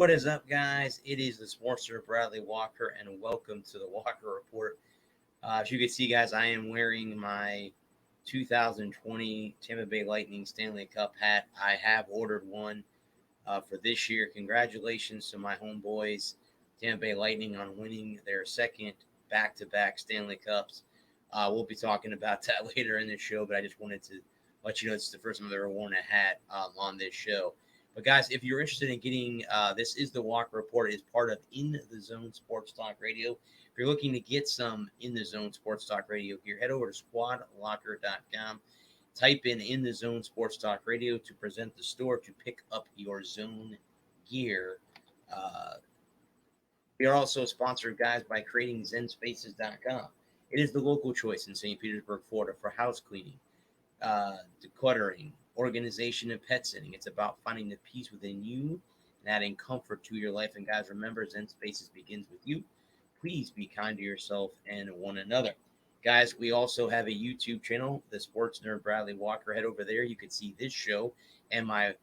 What is up, guys? It is the Sportster Bradley Walker, and welcome to the Walker Report. As you can see, guys, I am wearing my 2020 Tampa Bay Lightning Stanley Cup hat. I have ordered one for this year. Congratulations to my homeboys, Tampa Bay Lightning, on winning their second back-to-back Stanley Cups. We'll be talking about that later in the show, but I just wanted to let you know this is the first time I've ever worn a hat on this show. But guys, if you're interested in getting this is the Walker Report, is part of In the Zone Sports Talk Radio. If you're looking to get some In the Zone Sports Talk Radio gear, head over to squadlocker.com. Type in the Zone Sports Talk Radio to present the store to pick up your zone gear. We are also sponsored, guys, by creating zenspaces.com. It is the local choice in St. Petersburg, Florida for house cleaning, decluttering, organization, and pet sitting. It's about finding the peace within you and adding comfort to your life. And guys, remember, Zen Spaces begins with you. Please be kind to yourself and one another. Guys, we also have a YouTube channel, the Sports Nerd Bradley Walker. Head over there. You can see this show and my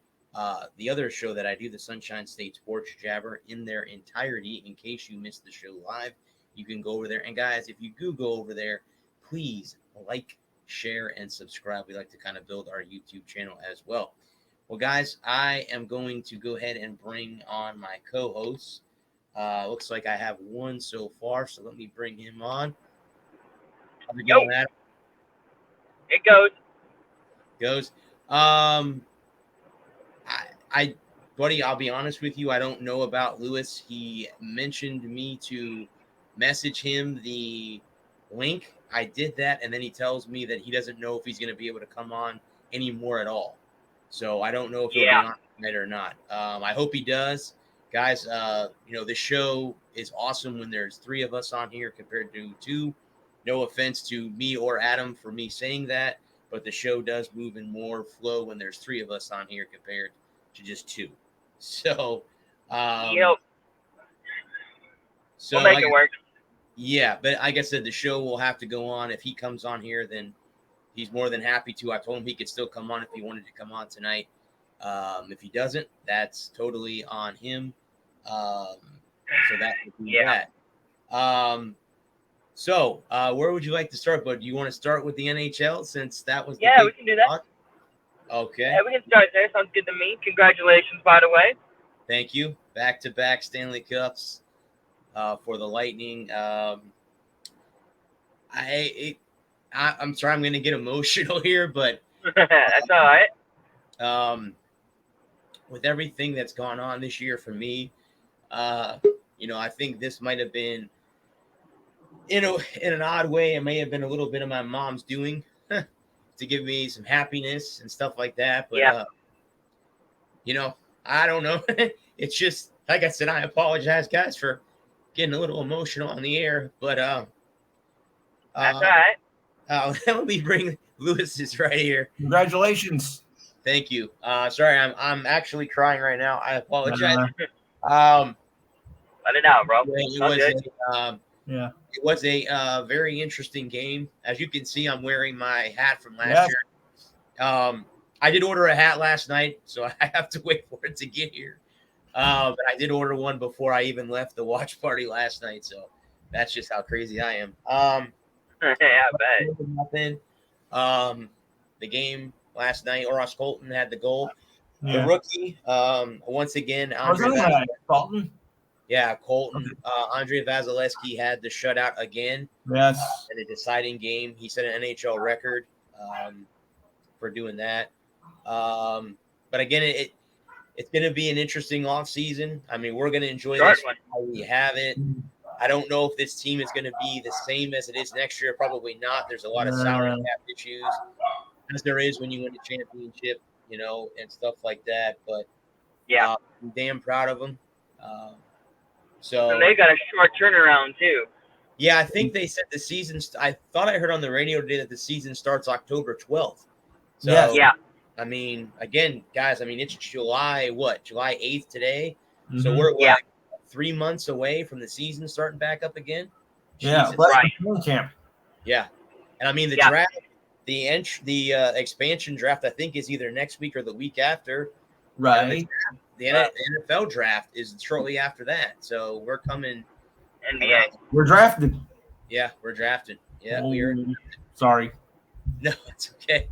the other show that I do, the Sunshine State Sports Jabber, in their entirety. In case you missed the show live, you can go over there. And guys, if you do go over there, please like, share, and subscribe. We like to kind of build our YouTube channel as well. Well, guys, I am going to go ahead and bring on my co-hosts. Looks like I have one so far, so let me bring him on. How's it going, Adam? It goes. Buddy, I'll be honest with you. I don't know about Lewis. He mentioned me to message him the link. I did that, and then he tells me that he doesn't know if he's going to be able to come on anymore at all. So I don't know if he'll be on tonight or not. I hope he does. Guys, the show is awesome when there's three of us on here compared to two. No offense to me or Adam for me saying that, but the show does move in more flow when there's three of us on here compared to just two. So, we'll make it work. Yeah, but like I said, the show will have to go on. If he comes on here, then he's more than happy to. I told him he could still come on if he wanted to come on tonight. If he doesn't, that's totally on him. So that would be that. So where would you like to start, bud? Do you want to start with the NHL since that was the we can do that. Talk? Okay. Yeah, we can start there. Sounds good to me. Congratulations, by the way. Thank you. Back-to-back Stanley Cups. For the Lightning. I'm sorry, I'm going to get emotional here, but that's all right. With everything that's gone on this year for me, I think this might have been, in an odd way, it may have been a little bit of my mom's doing to give me some happiness and stuff like that. But, I don't know. It's just, like I said, I apologize, guys, for getting a little emotional on the air, but that's all right. Let me bring Lewis's right here. Congratulations. Thank you. Sorry, I'm actually crying right now. I apologize. Let it out, bro. It was a very interesting game. As you can see, I'm wearing my hat from last year. I did order a hat last night, so I have to wait for it to get here. But I did order one before I even left the watch party last night, so that's just how crazy I am. Yeah, I bet. The game last night, Ross Colton had the goal. The rookie, once again, Colton. Yeah, Colton. Andrei Vasilevsky had the shutout again. Yes. In a deciding game. He set an NHL record for doing that. But again, it's going to be an interesting offseason. I mean, we're going to enjoy this how we have it. I don't know if this team is going to be the same as it is next year. Probably not. There's a lot of salary cap issues, as there is when you win a championship, and stuff like that. But I'm damn proud of them. And they got a short turnaround too. Yeah, I think they said the season. I thought I heard on the radio today that the season starts October 12th. So, I mean, again, guys, it's July 8th today. Mm-hmm. So we're 3 months away from the season starting back up again. Yeah, camp. Yeah. And the draft, the expansion draft, I think is either next week or the week after. Right. the NFL draft is shortly after that. So we're coming. NBA. We're drafted. Yeah, we're drafted. Yeah, we are. Sorry. No, it's okay.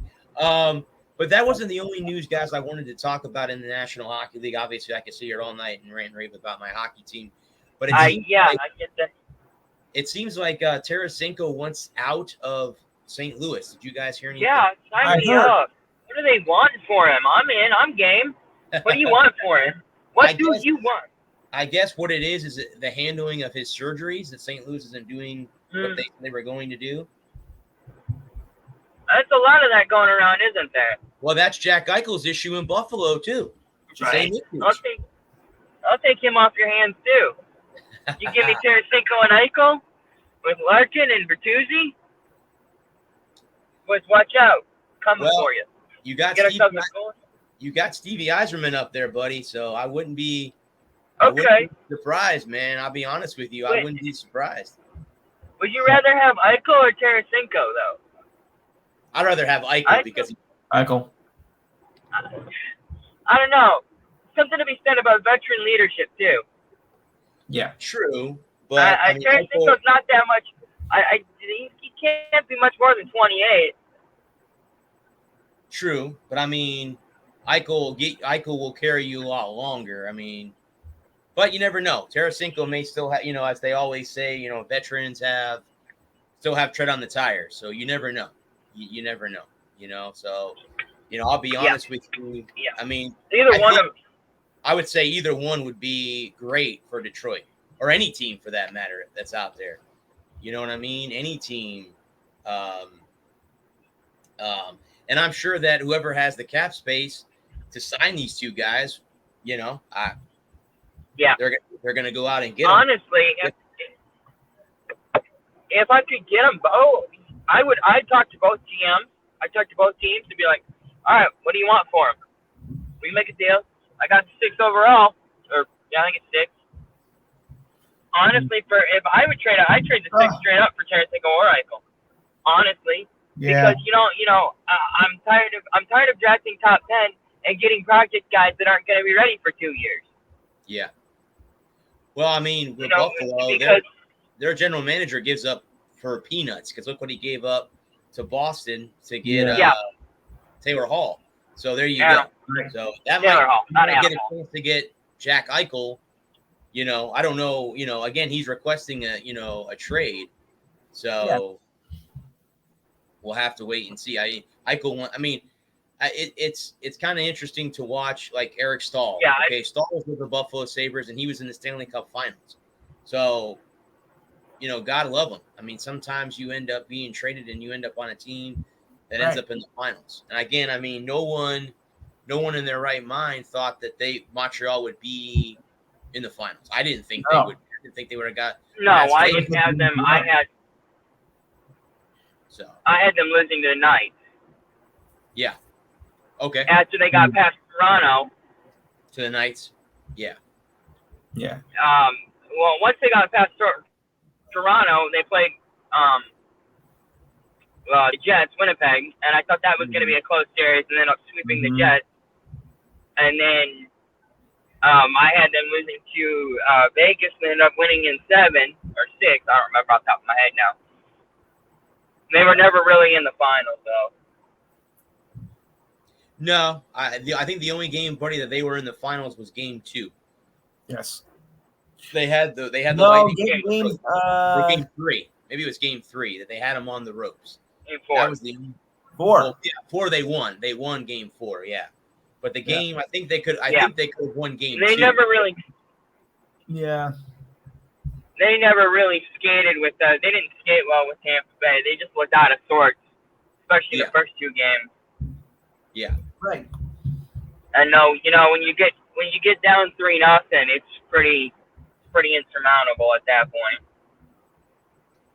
But that wasn't the only news, guys, I wanted to talk about in the National Hockey League. Obviously, I could sit here all night and rant and rave about my hockey team. But I get that. it seems like Tarasenko wants out of St. Louis. Did you guys hear anything? Yeah, sign me up. What do they want for him? I'm in. I'm game. What do you want for him? What do you want? I guess what it is the handling of his surgeries that St. Louis isn't doing what they were going to do. That's a lot of that going around, isn't there? Well, that's Jack Eichel's issue in Buffalo too. Right. I'll take him off your hands too. You give me Tarasenko and Eichel with Larkin and Bertuzzi. Boys, watch out. Coming for you. You got Stevie Yzerman up there, buddy. So I wouldn't be surprised, man. I'll be honest with you. I wouldn't be surprised. Would you rather have Eichel or Tarasenko, though? I'd rather have Eichel because Eichel. I don't know. Something to be said about veteran leadership too. Yeah, true. But Tarasenko's not that much. He can't be much more than 28. True, but I mean, Eichel will carry you a lot longer. I mean, but you never know. Tarasenko may still have, as they always say, veterans still have tread on the tires. So you never know. You never know. So I'll be honest with you. Yeah. I mean, I would say either one would be great for Detroit or any team for that matter that's out there. You know what I mean? Any team. And I'm sure that whoever has the cap space to sign these two guys, they're going to go out and get them. Honestly, if I could get them both, I'd talk to both GMs. I'd talk to both teams to be like, all right, what do you want for them? We make a deal. I got 6 overall, I think it's 6. Honestly, if I would trade, I'd trade the 6 straight up for Tarasenko or Eichel. Honestly, because I'm tired of drafting top 10 and getting project guys that aren't going to be ready for 2 years. Yeah. Well, I mean, with Buffalo, their general manager gives up for peanuts because look what he gave up to Boston to get Taylor Hall. So there you go. So that might get a chance to get Jack Eichel. I don't know. Again, he's requesting a trade. So we'll have to wait and see. It's kind of interesting to watch, like Eric Staal. Yeah. Okay, Staal was with the Buffalo Sabres, and he was in the Stanley Cup Finals. So, God love him. I mean, sometimes you end up being traded, and you end up on a team that ends up in the finals. And again, I mean, no one in their right mind thought that Montreal would be in the finals. I didn't think they would. I didn't think they would have got. No, I didn't have them. I had them losing to the Knights. Yeah. Okay. After they got past Toronto. To the Knights. Yeah. Yeah. Well, once they got past Toronto, they played the Jets, Winnipeg, and I thought that was going to be a close series, and then sweeping the Jets. And then I had them losing to Vegas and ended up winning in 7 or 6. I don't remember off the top of my head now. They were never really in the finals, though. No, I think the only game, buddy, that they were in the finals was Game 2. Yes. They had the game 3. Maybe it was Game 3 that they had them on the ropes. Game 4. That was the 4. Well, 4 they won. They won Game 4. Yeah. But the game, I think they could. I think they could have won Game 2. They never really. Yeah. They never really skated with they didn't skate well with Tampa Bay. They just looked out of sorts, especially the first 2 games. Yeah. Right. And no, when you get down 3-0, it's pretty insurmountable at that point.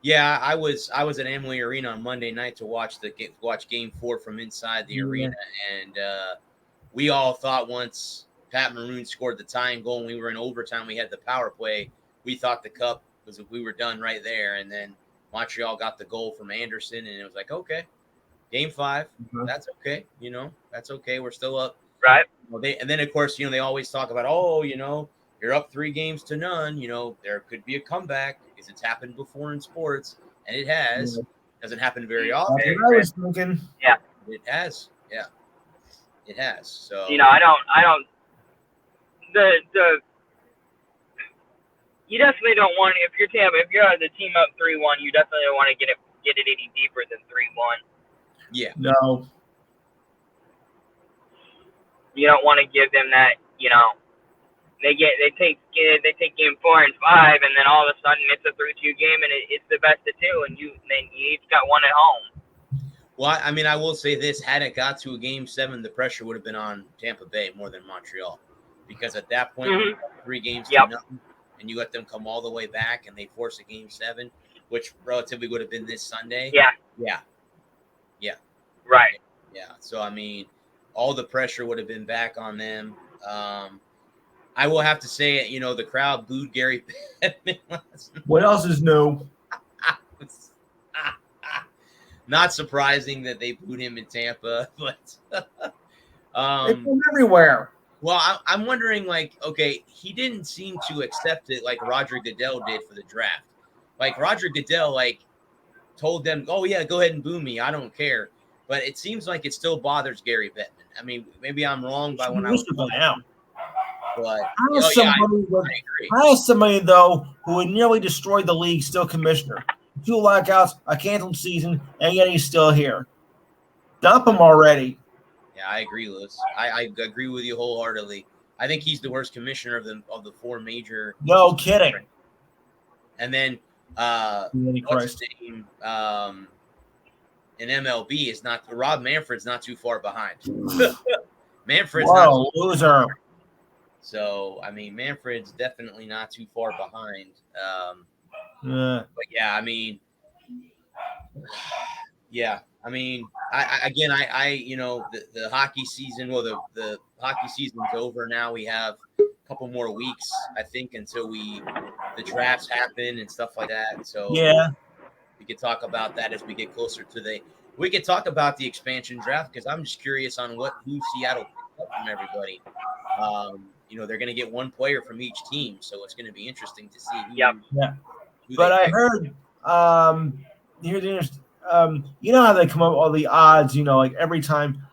Yeah, I was at Amway Arena on Monday night to watch Game 4 from inside the arena, and we all thought once Pat Maroon scored the tying goal and we were in overtime, we had the power play. We thought the cup we were done right there, and then Montreal got the goal from Anderson, and it was like, okay, Game 5, that's okay, that's okay. We're still up Right. Well, and then of course, they always talk about, oh, you're up 3-0. There could be a comeback because it's happened before in sports, and it has. Yeah. Doesn't happen very That's often. what I was thinking. Yeah. It has. Yeah. It has. So I don't. You definitely don't want, if you're the team up 3-1, you definitely don't want to get it any deeper than 3-1. Yeah. No. You don't want to give them that. They take game 4 and 5, and then all of a sudden it's a 3-2 game, and it's the best of 2, and you each got one at home. Well, I mean, I will say this: had it got to a game 7, the pressure would have been on Tampa Bay more than Montreal, because at that point, you got 3 games to nothing, and you let them come all the way back, and they force a game 7, which relatively would have been this Sunday. Yeah. Right. Yeah. So I mean, all the pressure would have been back on them. I will have to say it. The crowd booed Gary Bettman last night. What else is new? Not surprising that they booed him in Tampa, but It's from everywhere. well, I'm wondering, okay, he didn't seem to accept it like Roger Goodell did for the draft. Like Roger Goodell, told them, "Oh yeah, go ahead and boo me. I don't care." But it seems like it still bothers Gary Bettman. I mean, maybe I'm wrong by when I was, but How is somebody though who would nearly destroyed the league still commissioner? 2 lockouts, a canceled season, and yet he's still here. Dump him already. Yeah, I agree, Lewis. I agree with you wholeheartedly. I think he's the worst commissioner of the 4 major. No kidding. And then what's his name? In MLB is not Rob Manfred's not too far behind. Manfred's not loser. So I mean, Manfred's definitely not too far behind. Yeah. But yeah, I mean, the hockey season. Well, the hockey season's over now. We have a couple more weeks, I think, until the drafts happen and stuff like that. So yeah, we could talk about that as we get closer to we could talk about the expansion draft, because I'm just curious on who Seattle picked up from everybody. They're going to get 1 player from each team, so it's going to be interesting to see who but I heard you know how they come up with all the odds, like every time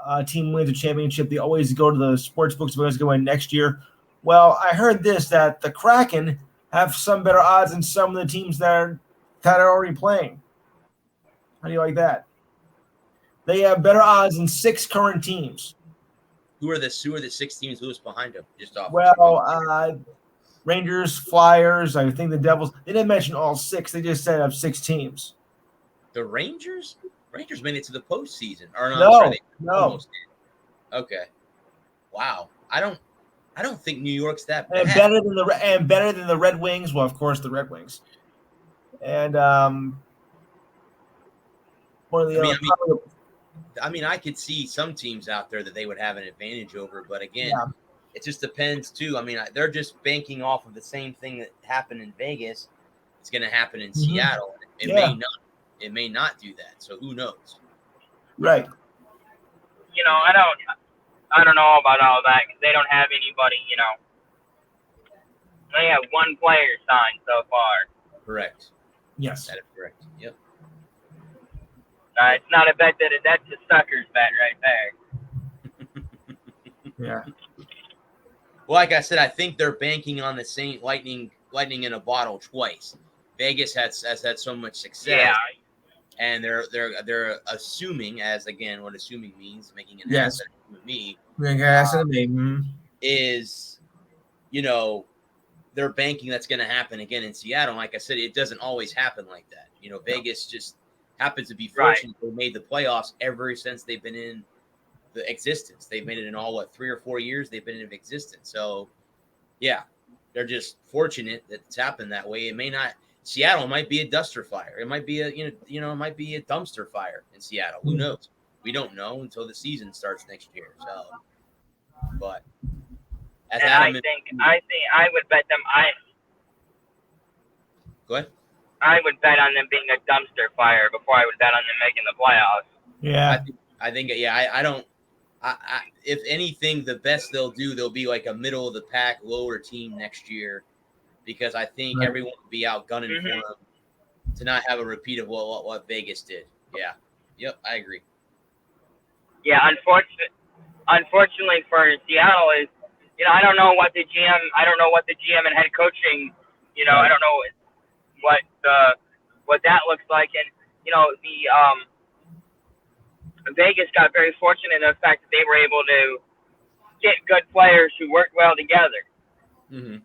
a team wins a championship, they always go to the sports books, always go in next year. Well, I heard that the Kraken have some better odds than some of the teams that are already playing. How do you like that? They have better odds than 6 current teams. Who are the 6 teams Lewis behind them? Just off. Well, Rangers, Flyers, I think the Devils. They didn't mention all 6. They just said of 6 teams. The Rangers? Rangers made it to the postseason. Or No. Almost did. Okay. Wow. I don't think New York's that bad. And better than the Red Wings. Well, of course, the Red Wings. And one of the other. I mean, I could see some teams out there that they would have an advantage over, but again, it just depends too. I mean, they're just banking off of the same thing that happened in Vegas. It's going to happen in Seattle. It may not. It may not do that. So who knows? Right. I don't know about all that, because they don't have anybody. They have 1 player signed so far. Correct. Yes. That is correct. Yep. It's not a bet that's a sucker's bet right there. Yeah. Well, like I said, I think they're banking on the same lightning in a bottle twice. Vegas has had so much success, and they're assuming, as again, what assuming means, making an asset with me. Is they're banking that's going to happen again in Seattle. Like I said, it doesn't always happen like that. Vegas just happens to be fortunate. They made the playoffs ever since they've been in the existence. They've made it in all 3 or 4 years they've been in existence. So yeah, they're just fortunate that it's happened that way. It may not. Seattle might be a duster fire. It might be it might be a dumpster fire in Seattle. Who knows? We don't know until the season starts next year. So, but as I think I would bet them. Go ahead. I would bet on them being a dumpster fire before I would bet on them making the playoffs. Yeah. I think. Yeah. if anything, the best they'll do, they'll be like a middle of the pack, lower team next year, because I think Right. everyone will be out gunning for them to not have a repeat of what Vegas did. Yeah. Yep, I agree. Yeah, unfortunately for Seattle is, I don't know what the GM and head coaching, I don't know what that looks like, and the Vegas got very fortunate in the fact that they were able to get good players who worked well together. Mm-hmm.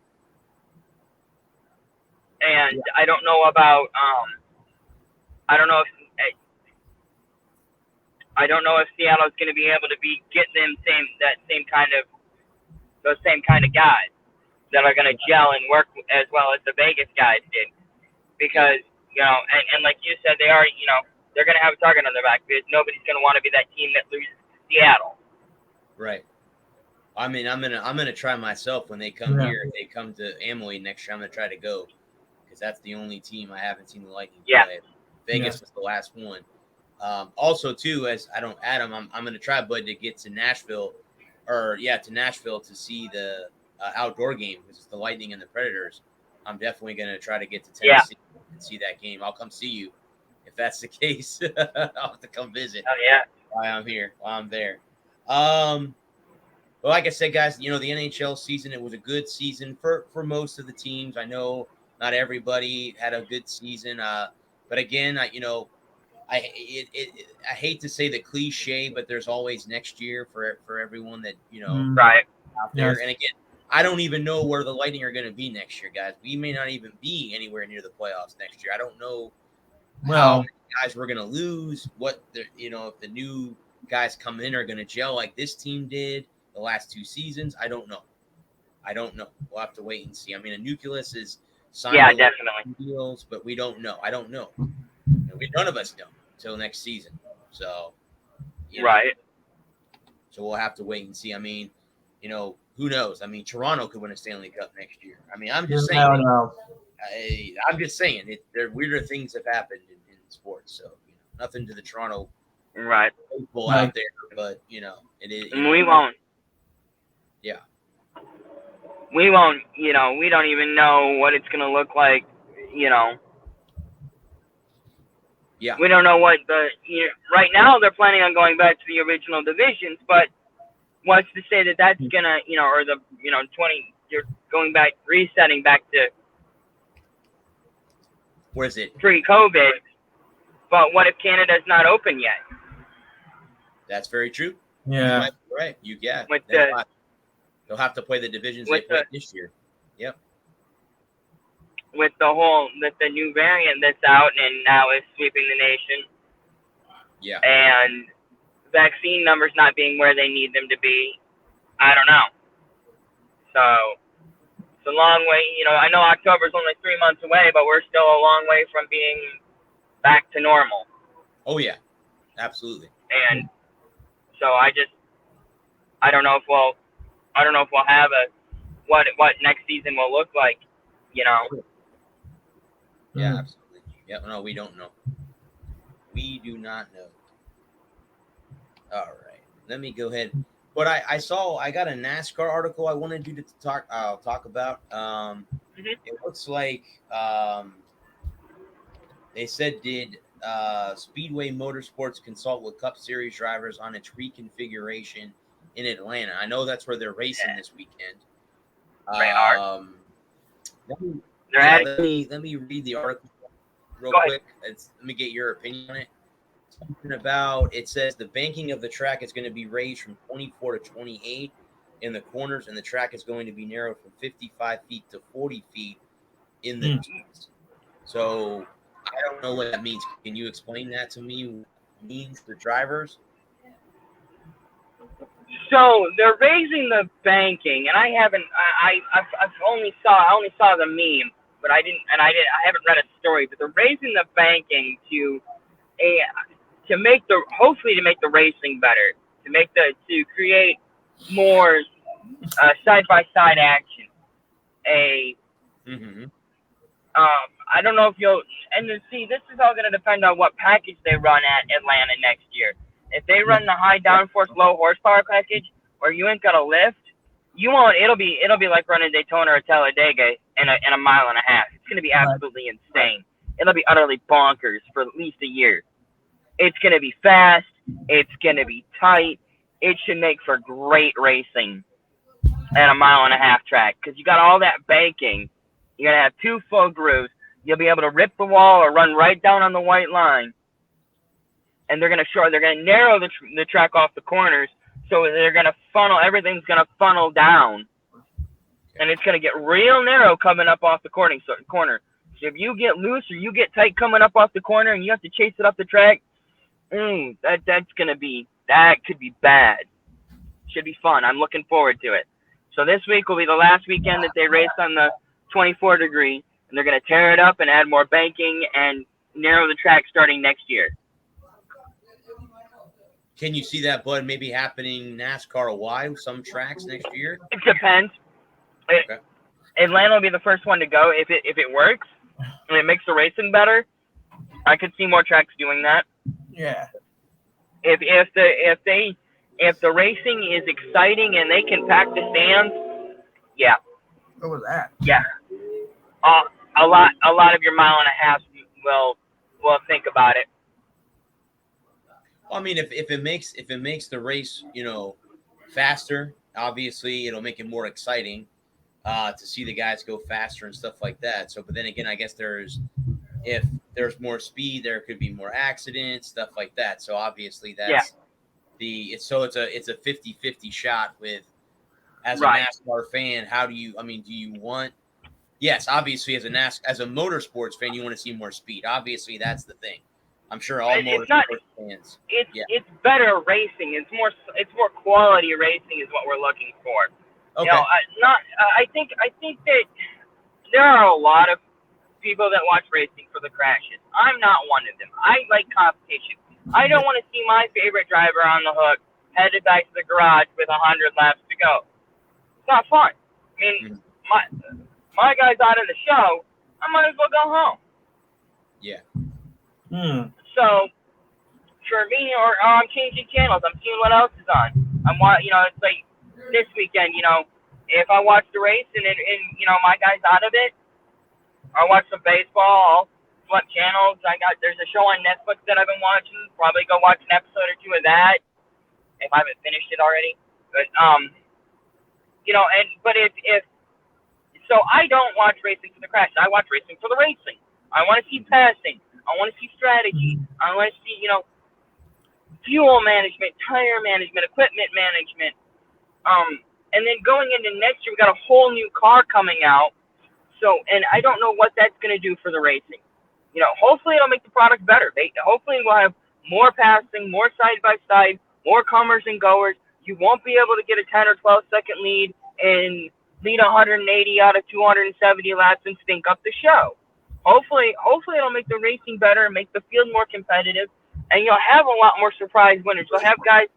And I don't know about I don't know if Seattle's going to be able to get them those same kind of guys that are going to gel and work as well as the Vegas guys did, because and like you said, they're going to have a target on their back because nobody's going to want to be that team that loses to Seattle. Right. I mean, I'm gonna try myself when they come here. If they come to Amalie next year, I'm gonna try to go, because that's the only team I haven't seen the Lightning play. Vegas was the last one. Also, too, as I don't Adam, I'm gonna try, Bud, to get to Nashville, to see the outdoor game, because it's the Lightning and the Predators. I'm definitely gonna try to get to Tennessee and see that game. I'll come see you if that's the case. I'll have to come visit. Oh yeah. While I'm there. Well, like I said, guys, the NHL season, it was a good season for most of the teams. I know not everybody had a good season, but again, I hate to say the cliche, but there's always next year for everyone that right out there. Yes. And again, I don't even know where the Lightning are going to be next year, guys. We may not even be anywhere near the playoffs next year. I don't know how many guys we're going to lose. What if the new guys come in are going to gel like this team did the last 2 seasons. I don't know. We'll have to wait and see. I mean, a nucleus is signed definitely deals, but we don't know. I don't know. None of us know until next season. So, right. So we'll have to wait and see. I mean, who knows? I mean, Toronto could win a Stanley Cup next year. I mean, I'm just saying. I'm just saying. There weirder things have happened in sports. So nothing to the Toronto people out there, but it is. We won't. Yeah. We won't. We don't even know what it's going to look like. Yeah. We don't know what right now they're planning on going back to the original divisions, but what's to say that that's gonna, or the 20, you're going back, resetting back to where is it? Pre-COVID. But what if Canada's not open yet? That's very true. Yeah. Right. You get. They'll have to play the divisions they played this year. Yep. With the new variant that's out and now is sweeping the nation. Yeah. And vaccine numbers not being where they need them to be. I don't know. So it's a long way. I know October's only 3 months away, but we're still a long way from being back to normal. Oh yeah, absolutely. And so I don't know if we'll have what next season will look like. Yeah, absolutely. Yeah, no, we don't know. We do not know. All right, let me go ahead. But I got a NASCAR article I wanted you to talk about. It looks like they said did Speedway Motorsports consult with Cup Series drivers on its reconfiguration in Atlanta. I know that's where they're racing this weekend. They are. Let me read the article real quick. Let me get your opinion on it. Something about, it says the banking of the track is going to be raised from 24 to 28 in the corners, and the track is going to be narrowed from 55 feet to 40 feet in the teens. So I don't know what that means. Can you explain that to me? What it means for drivers? So they're raising the banking, and I only saw the meme, but I haven't read a story. But they're raising the banking hopefully to make the racing better, to create more side by side action. I don't know if this is all going to depend on what package they run at Atlanta next year. If they run the high downforce, low horsepower package, where you ain't got to lift, you won't. It'll be like running Daytona or Talladega in a mile and a half. It's gonna be absolutely insane. It'll be utterly bonkers for at least a year. It's gonna be fast. It's gonna be tight. It should make for great racing at a mile and a half track because you got all that banking. You're gonna have 2 full grooves. You'll be able to rip the wall or run right down on the white line. And they're gonna narrow the track off the corners, so they're gonna funnel. Everything's gonna funnel down, and it's gonna get real narrow coming up off the corner. So if you get loose or you get tight coming up off the corner, and you have to chase it up the track, that could be bad. Should be fun. I'm looking forward to it. So this week will be the last weekend that they race on the 24 degree, and they're gonna tear it up and add more banking and narrow the track starting next year. Can you see that, Bud, maybe happening NASCAR-wide, some tracks next year? It depends. Okay. Atlanta will be the first one to go if it works and it makes the racing better. I could see more tracks doing that. Yeah. If the racing is exciting and they can pack the stands, yeah. What was that? Yeah. A lot of your mile and a half will think about it. Well, I mean, if it makes the race, faster, obviously it'll make it more exciting to see the guys go faster and stuff like that. So, but then again, I guess if there's more speed, there could be more accidents, stuff like that. So obviously that's it's a 50-50 shot with, as a NASCAR fan, do you want, yes, obviously as a motorsports fan, you want to see more speed. Obviously that's the thing. I'm sure all motorsports fans. It's better racing. It's more quality racing is what we're looking for. Okay. I think that there are a lot of people that watch racing for the crashes. I'm not one of them. I like competition. I don't want to see my favorite driver on the hook headed back to the garage with 100 laps to go. It's not fun. I mean, my guy's out of the show. I might as well go home. Yeah. So, for me, or I'm changing channels. I'm seeing what else is on. It's like this weekend. If I watch the race and my guy's out of it, I watch some baseball. I'll flip channels. There's a show on Netflix that I've been watching. Probably go watch an episode or 2 of that if I haven't finished it already. But so I don't watch racing for the crash. I watch racing for the racing. I want to see passing. I want to see strategy. I want to see, fuel management, tire management, equipment management. And then going into next year, we got a whole new car coming out. So, and I don't know what that's going to do for the racing. Hopefully it'll make the product better. Hopefully we'll have more passing, more side-by-side, more comers and goers. You won't be able to get a 10 or 12-second lead and lead 180 out of 270 laps and stink up the show. Hopefully it'll make the racing better, make the field more competitive, and you'll have a lot more surprise winners. You'll have guys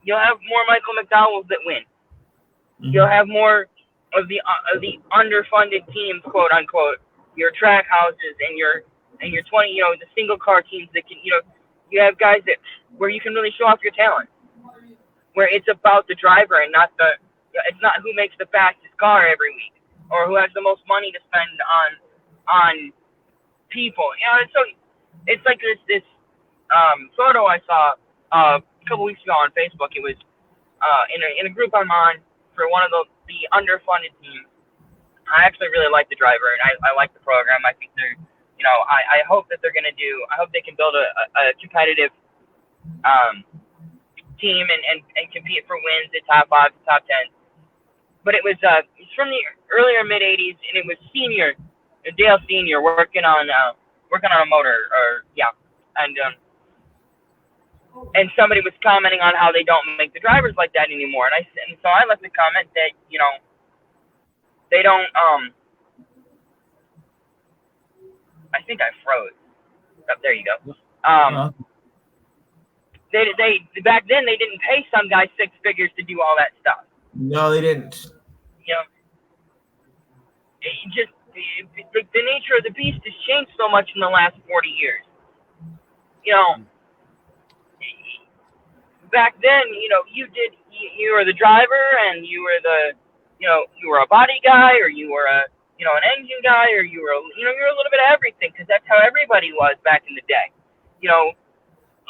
you'll have more Michael McDowells that win. Mm-hmm. You'll have more of the underfunded teams, quote unquote, your track houses and your 20, the single car teams that can, you have guys where you can really show off your talent, where it's about the driver and it's not who makes the fastest car every week or who has the most money to spend on people. So it's like this photo I saw a couple weeks ago on Facebook. It was in a group I'm on for one of the underfunded teams. I actually really like the driver and I like the program. I think they're, I hope that they're gonna I hope they can build a competitive team and compete for wins at top 5 to top 10. But it's from the earlier mid '80s, and it was Dale Senior working on a motor, and somebody was commenting on how they don't make the drivers like that anymore, and so I left a comment that they don't. I think I froze. Oh, there you go. They back then they didn't pay some guys 6 figures to do all that stuff. No, they didn't. The nature of the beast has changed so much in the last 40 years. back then, you were the driver, and you were a body guy, or you were an engine guy, or you were a little bit of everything, because that's how everybody was back in the day.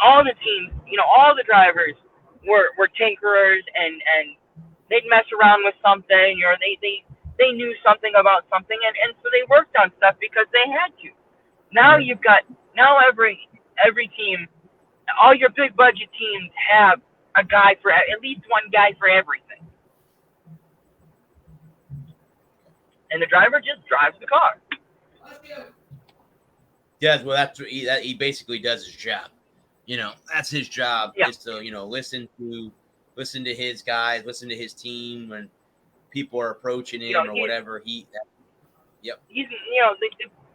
All the teams, all the drivers were tinkerers, and they'd mess around with something, or they knew something about something, and so they worked on stuff because they had to. Now every team, all your big budget teams have at least one guy for everything. And the driver just drives the car. Yeah, well, that's what he basically does his job. That's his job, is to, listen to his guys, listen to his team when people are approaching him or whatever. Yep.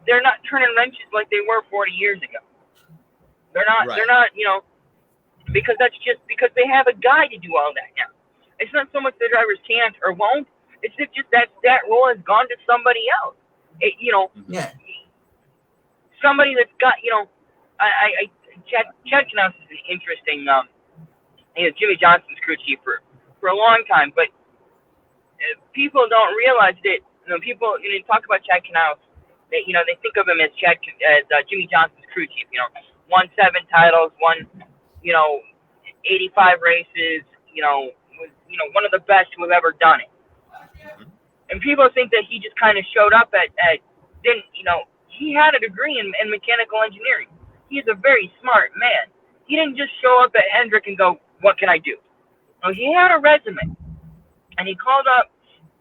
They're not turning wrenches like they were 40 years ago. They're not, because that's just because they have a guy to do all that now. It's not so much the drivers can't or won't. It's just that role has gone to somebody else. Somebody that's got, Chad Knaus is an interesting, Jimmy Johnson's crew chief for a long time, but people don't realize that, people, you talk about Chad Knaus, they think of him as Jimmy Johnson's crew chief, won 7 titles, won, 85 races, one of the best who have ever done it. And people think that he just kind of showed up he had a degree in mechanical engineering. He's a very smart man. He didn't just show up at Hendrick and go, what can I do? No, he had a resume. And he called up,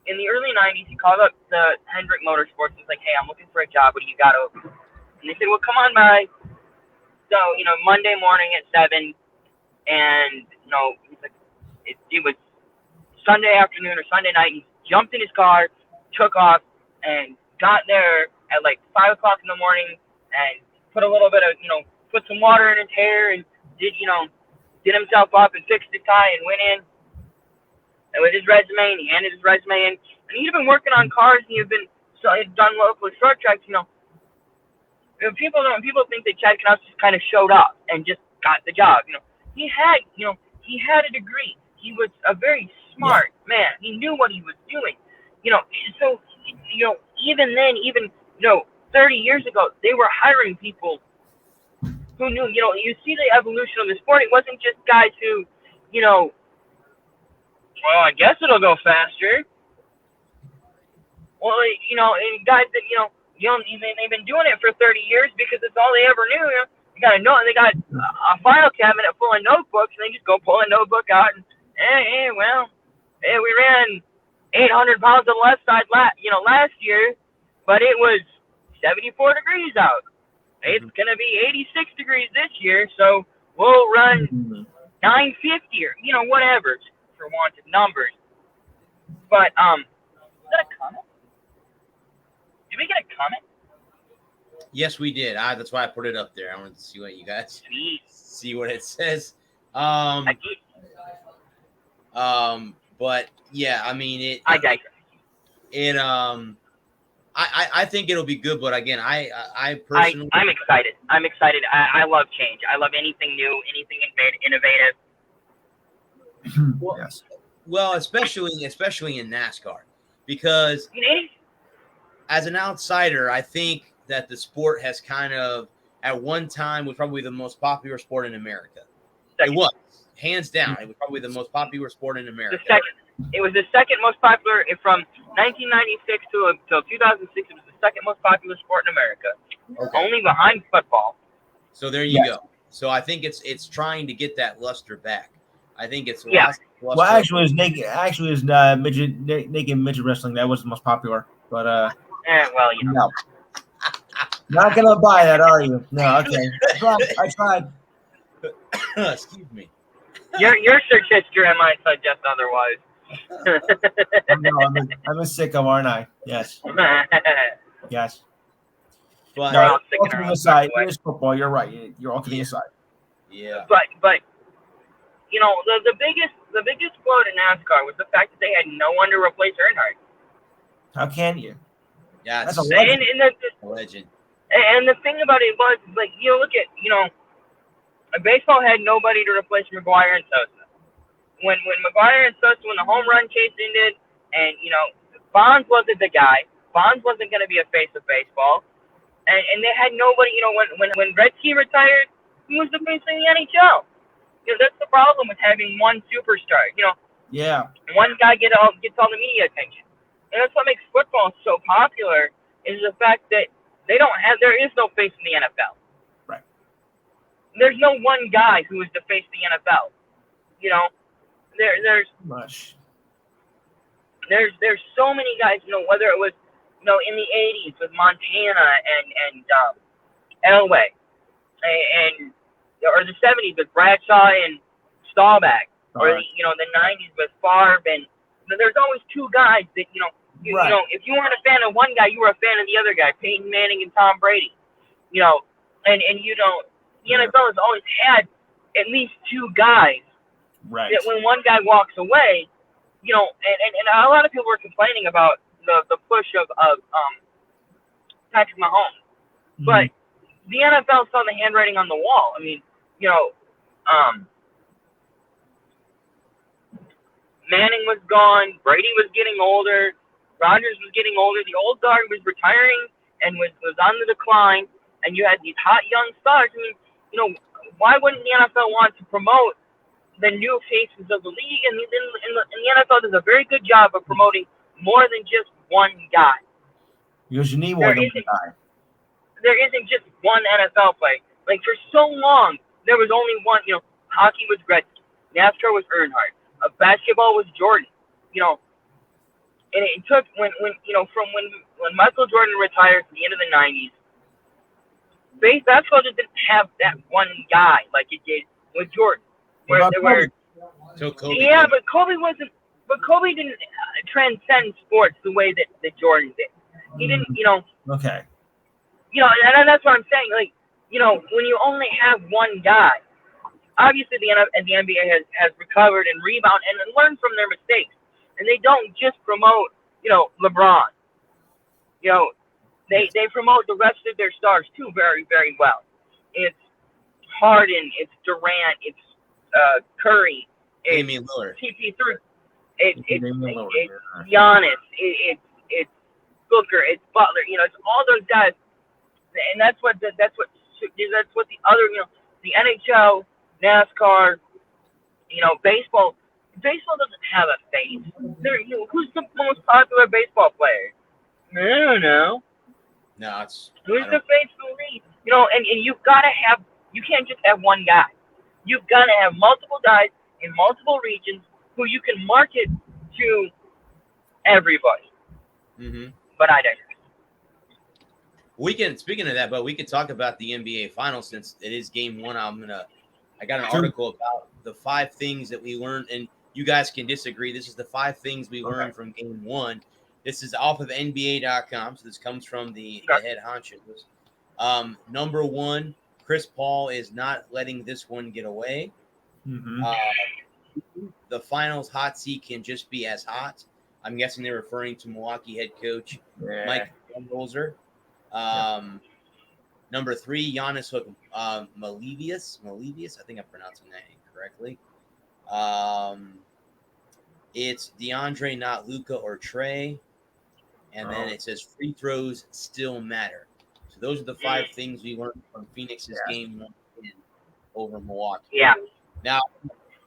in the early 90s, he called up the Hendrick Motorsports. He's like, hey, I'm looking for a job. What do you got open? And they said, well, come on by. So, Monday morning at 7. And, he's like, it was Sunday afternoon or Sunday night. He jumped in his car, took off, and got there at like 5 o'clock in the morning and put a little bit of, put some water in his hair and did himself up and fixed his tie and went in. And with his resume, and he handed his resume in. And he'd been working on cars, and he'd done local short tracks, People think that Chad Knaus just kind of showed up and just got the job. He had a degree. He was a very smart man. He knew what he was doing. So, even then, 30 years ago, they were hiring people who knew, you see the evolution of the sport. It wasn't just guys who, well, I guess it'll go faster. Well, guys that, they've been doing it for 30 years because it's all they ever knew. They got a note, and they got a file cabinet full of notebooks, and they just go pull a notebook out and, we ran 800 pounds on the left side, last year, but it was 74 degrees out. It's going to be 86 degrees this year, so we'll run 950 or, whatever, for want of numbers. But, is that a comment? Did we get a comment? Yes, we did. That's why I put it up there. I wanted to see what you guys see what it says. But yeah, I mean I digress. I think it'll be good, but again, I personally, I'm excited. I love change. I love anything new, anything innovative. Well, especially in NASCAR, because as an outsider, I think that the sport has kind of, at one time, was probably the most popular sport in America. It was, hands down. It was probably the most popular sport in America. It was the second most popular from 1996 till 2006. It was the second most popular sport in America, only behind football. So there you go. So I think it's trying to get that luster back. I think it's luster. Well, actually, it was naked midget wrestling that was the most popular. But no. Not gonna buy that, are you? No, okay. I tried. Excuse me. Your search history might suggest otherwise. I'm a sicko, aren't I? Yes. Yes. But no, all kidding aside, it is football. You're right. You're all kidding aside. Yeah. But the biggest blow to NASCAR was the fact that they had no one to replace Earnhardt. How can you? Yeah, that's a legend. Legend. And the thing about it was, like, you look at, baseball had nobody to replace McGwire and Sosa. When McGwire and Sosa, when the home run chase ended, and Bonds wasn't the guy. Bonds wasn't going to be a face of baseball, and they had nobody. When Gretzky retired, he was the face of the NHL. That's the problem with having one superstar. Yeah. One guy gets all the media attention, and that's what makes football so popular. Is the fact that there is no face in the NFL. Right. There's no one guy who is the face of the NFL. There's much. There's so many guys. Whether it was in the '80s with Montana and Elway, or the '70s with Bradshaw and Staubach, or the '90s with Favre, and there's always two guys that Right. If you weren't a fan of one guy, you were a fan of the other guy, Peyton Manning and Tom Brady. And the NFL has always had at least two guys. Right. That when one guy walks away, and a lot of people were complaining about the push of Patrick Mahomes, but the NFL saw the handwriting on the wall. I mean, Manning was gone, Brady was getting older, Rodgers was getting older, the old guard was retiring and was on the decline, and you had these hot young stars. I mean, why wouldn't the NFL want to promote the new faces of the league? And the NFL does a very good job of promoting more than just one guy. Because you need more than one guy. There isn't just one NFL play. Like, for so long, there was only one. Hockey was Gretzky, NASCAR was Earnhardt, basketball was Jordan. And it took when Michael Jordan retired at the end of the '90s. Basketball just didn't have that one guy like it did with Jordan. So Kobe. Yeah, but Kobe wasn't. But Kobe didn't transcend sports the way that Jordan did. He didn't. Okay. And that's what I'm saying. Like, when you only have one guy, obviously the NBA has recovered and rebounded and learned from their mistakes, and they don't just promote LeBron. They promote the rest of their stars too very, very well. It's Harden, it's Durant, it's Curry, it's Damian Lillard, CP3, it's Giannis, it's Booker, it's Butler. It's all those guys, and that's what the other the NHL, NASCAR, baseball. Baseball doesn't have a face. Who's the most popular baseball player? I don't know. No, it's who's the face of the league? And you've got to have. You can't just have one guy. You've got to have multiple guys in multiple regions who you can market to everybody. Mm-hmm. But I digress. Speaking of that, but we could talk about the NBA Finals since it is Game 1. I got an article about the 5 things that we learned, and you guys can disagree. This is the 5 things we learned from Game 1. This is off of NBA.com, so this comes from the head honchos. Number 1, Chris Paul is not letting this one get away. Mm-hmm. The finals hot seat can just be as hot. I'm guessing they're referring to Milwaukee head coach Mike Budenholzer. Number 3, Giannis Malevius. I think I'm pronouncing that incorrectly. It's DeAndre, not Luka or Trey. And then it says free throws still matter. So those are the 5 things we learned from Phoenix's Game 1 over Milwaukee. Yeah. Now,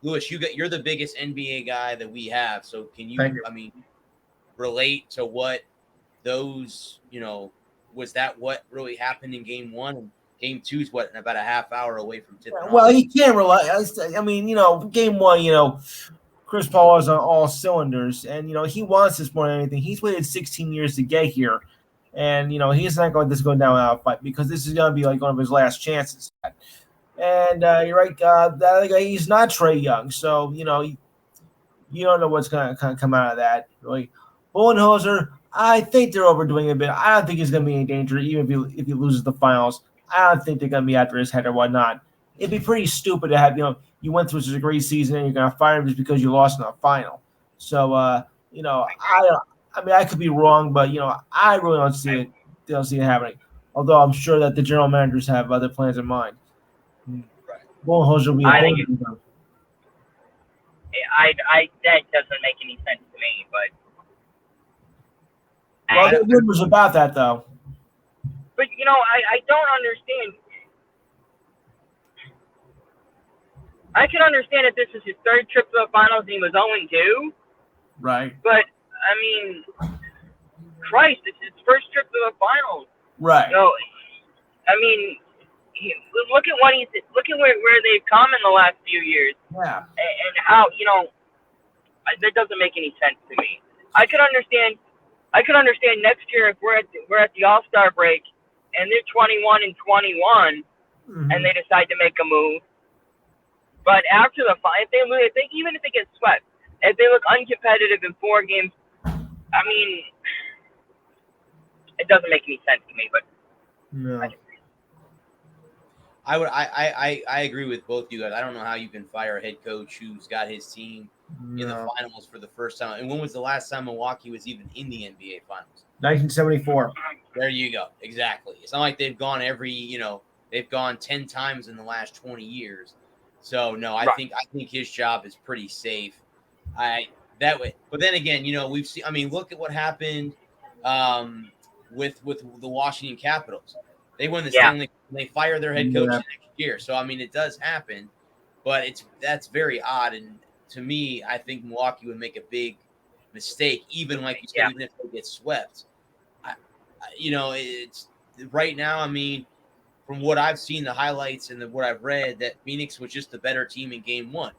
Lewis, you're the biggest NBA guy that we have. So can you. Relate to what those, was that what really happened in Game 1? And Game 2 is about a half hour away from tipping off. Well, he can't rely. I mean, Game 1, Chris Paul is on all cylinders, and he wants this more than anything. He's waited 16 years to get here, and he's not going to let this go down without a fight because this is going to be like one of his last chances. And you're right, that other guy, he's not Trae Young, so you don't know what's going to come out of that. Really, Budenholzer, I think they're overdoing it a bit. I don't think he's going to be in danger, even if he loses the finals. I don't think they're going to be after his head or whatnot. It'd be pretty stupid to have, you went through such a great season and you're going to fire him just because you lost in the final. So, I could be wrong, but, I really don't see it happening. Although I'm sure that the general managers have other plans in mind. Right. Budenholzer will be a I think Budenholzer. that doesn't make any sense to me, but. Well, there are rumors about that, though. But, I don't understand. I can understand if this is his third trip to the finals and he was 0-2. Right. But, I mean, Christ, it's his first trip to the finals. Right. So, I mean, look at where they've come in the last few years. Yeah. And how, that doesn't make any sense to me. I could understand next year if we're at the All-Star break and they're 21-21 and they decide to make a move. But after the fight, even if they get swept, if they look uncompetitive in 4 games, I mean, it doesn't make any sense to me. But no. I agree with both you guys. I don't know how you can fire a head coach who's got his team in the finals for the first time. And when was the last time Milwaukee was even in the NBA finals? 1974. There you go. Exactly. It's not like they've gone they've gone 10 times in the last 20 years. So no, I think his job is pretty safe. That way. But then again, we've seen. I mean, look at what happened with the Washington Capitals. They won the Stanley Cup and they fire their head coach the next year. So I mean, it does happen, but that's very odd. And to me, I think Milwaukee would make a big mistake, even like you said, even if they get swept. It's right now. I mean, from what I've seen, the highlights and what I've read, that Phoenix was just the better team in Game 1.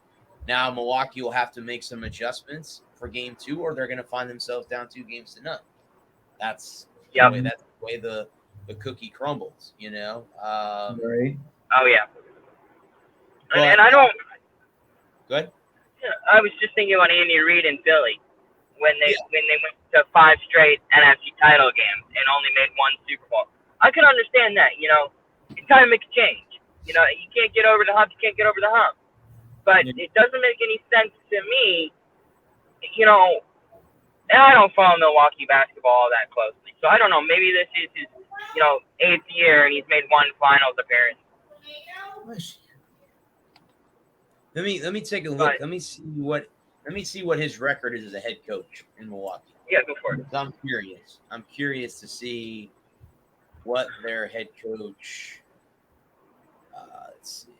Now Milwaukee will have to make some adjustments for Game 2, or they're going to find themselves down 2-0. That's the way the cookie crumbles. Right. Oh yeah. And I don't. Good. I was just thinking about Andy Reid in Philly when they went to 5 straight NFC title games and only made 1 Super Bowl. I can understand that. It's time to make a change. You can't get over the hump. You can't get over the hump. But it doesn't make any sense to me. And I don't follow Milwaukee basketball all that closely, so I don't know. Maybe this is his 8th year and he's made 1 finals appearance. Let me take a look. Let me see what his record is as a head coach in Milwaukee. Yeah, go for it. I'm curious. I'm curious to see what their head coach. Let's see.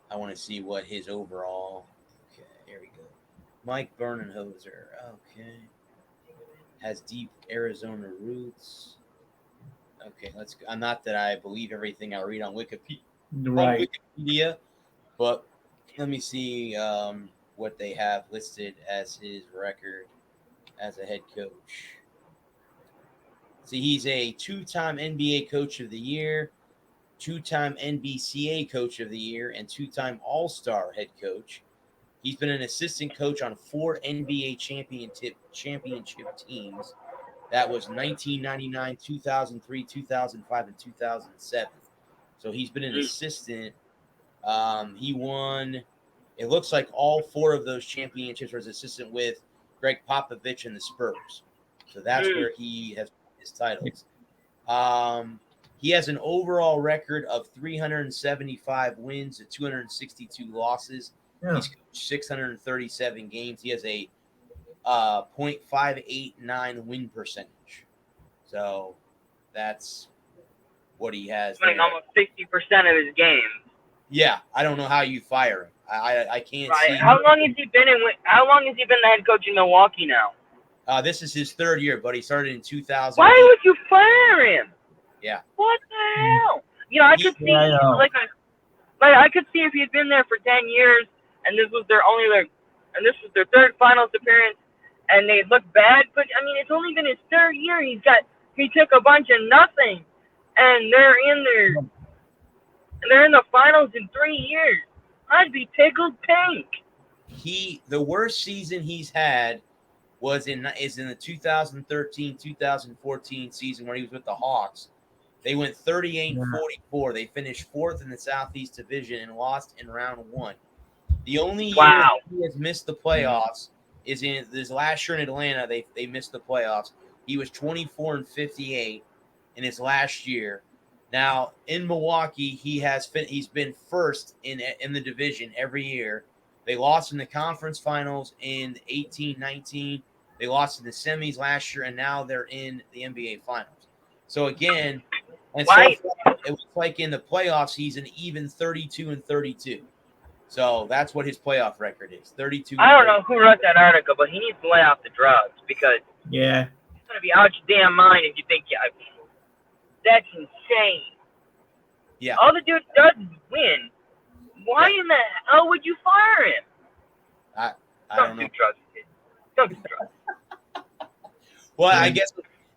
I want to see what his overall. Okay, here we go. Mike Bernenhoser. Okay. Has deep Arizona roots. Okay, let's. Not that I believe everything I read on Wikipedia. Right. On Wikipedia, but let me see what they have listed as his record as a head coach. See, he's a 2-time NBA Coach of the Year, 2-time NBCA Coach of the Year, and 2-time All-Star head coach. He's been an assistant coach on 4 NBA championship teams. That was 1999, 2003, 2005, and 2007. So he's been an assistant. He won, it looks like all 4 of those championships was assistant with Greg Popovich and the Spurs. So that's where he has his titles. He has an overall record of 375 wins and 262 losses. Yeah. He's coached 637 games. He has a .589 win percentage. So that's what he has. Winning almost 60% of his games. Yeah, I don't know how you fire him. I can't see. How long has he been the head coach in Milwaukee now? This is his 3rd year, but he started in 2000. Why would you fire him? Yeah. What the hell? I could see I could see if he'd been there for 10 years and this was their 3rd finals appearance and they look bad, but I mean it's only been his 3rd year. He took a bunch of nothing and they're in the finals in 3 years. I'd be tickled pink. The worst season he's had is in the 2013-2014 season where he was with the Hawks. They went 38-44. They finished 4th in the Southeast Division and lost in round 1. The only year he has missed the playoffs is in this last year in Atlanta. They missed the playoffs. He was 24-58 in his last year. Now in Milwaukee, he's been first in the division every year. They lost in the conference finals in 18-19. They lost in the semis last year, and now they're in the NBA finals. So again, and so far, it looks like in the playoffs he's an even 32-32. So that's what his playoff record is. 32. I don't know who wrote that article, but he needs to lay off the drugs because Yeah. it's gonna be out your damn mind if you think that's insane. Yeah. All the dude does is win. Why in the hell would you fire him? I Don't don't do know. drugs, kid. Don't do drugs. Well, Yeah.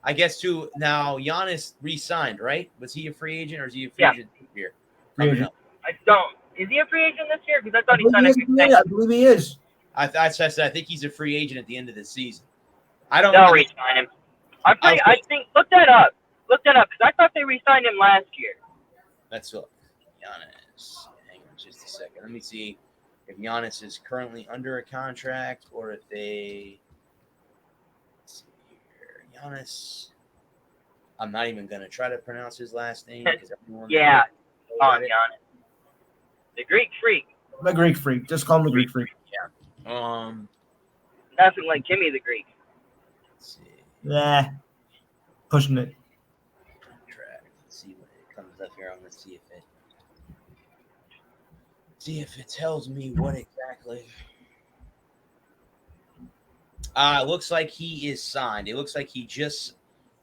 I guess too. Now Giannis re-signed, right? Was he a free agent or is he a free agent this year? Free Coming agent. up. I don't. Is he a free agent this year? Because I thought he I signed a believe good he is. I believe he is. I think he's a free agent at the end of the season. I don't They'll know. re-sign him. I think. Look that up. Look that up. Because I thought they re-signed him last year. Let's look. Giannis. Hang on just a second. Let me see if Giannis is currently under a contract or if they. Let's see here. Giannis. I'm not even going to try to pronounce his last name because everyone. Yeah. knows Oh, about it. Giannis. The Greek Freak. The Greek Freak. Just call him the Greek Freak. Nothing like Jimmy the Greek. Let's see. Yeah. Pushing it. Contract. Let's see what it comes up here. I'm going to see if it tells me what exactly. It looks like he is signed. It looks like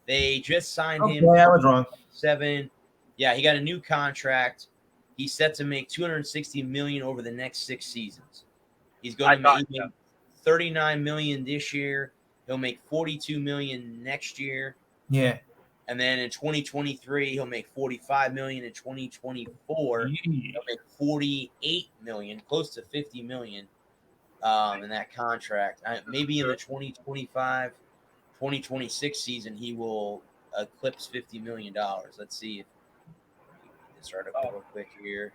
they just signed him. Okay, I was wrong. 7. Yeah, he got a new contract. He's set to make $260 million over the next 6 seasons. He's going to make $39 million this year. He'll make $42 million next year. Yeah. And then in 2023, he'll make $45 million. In 2024, he'll make $48 million, close to $50 million in that contract. Maybe in the 2025-2026 season, he will eclipse $50 million. Let's see if this article real quick here.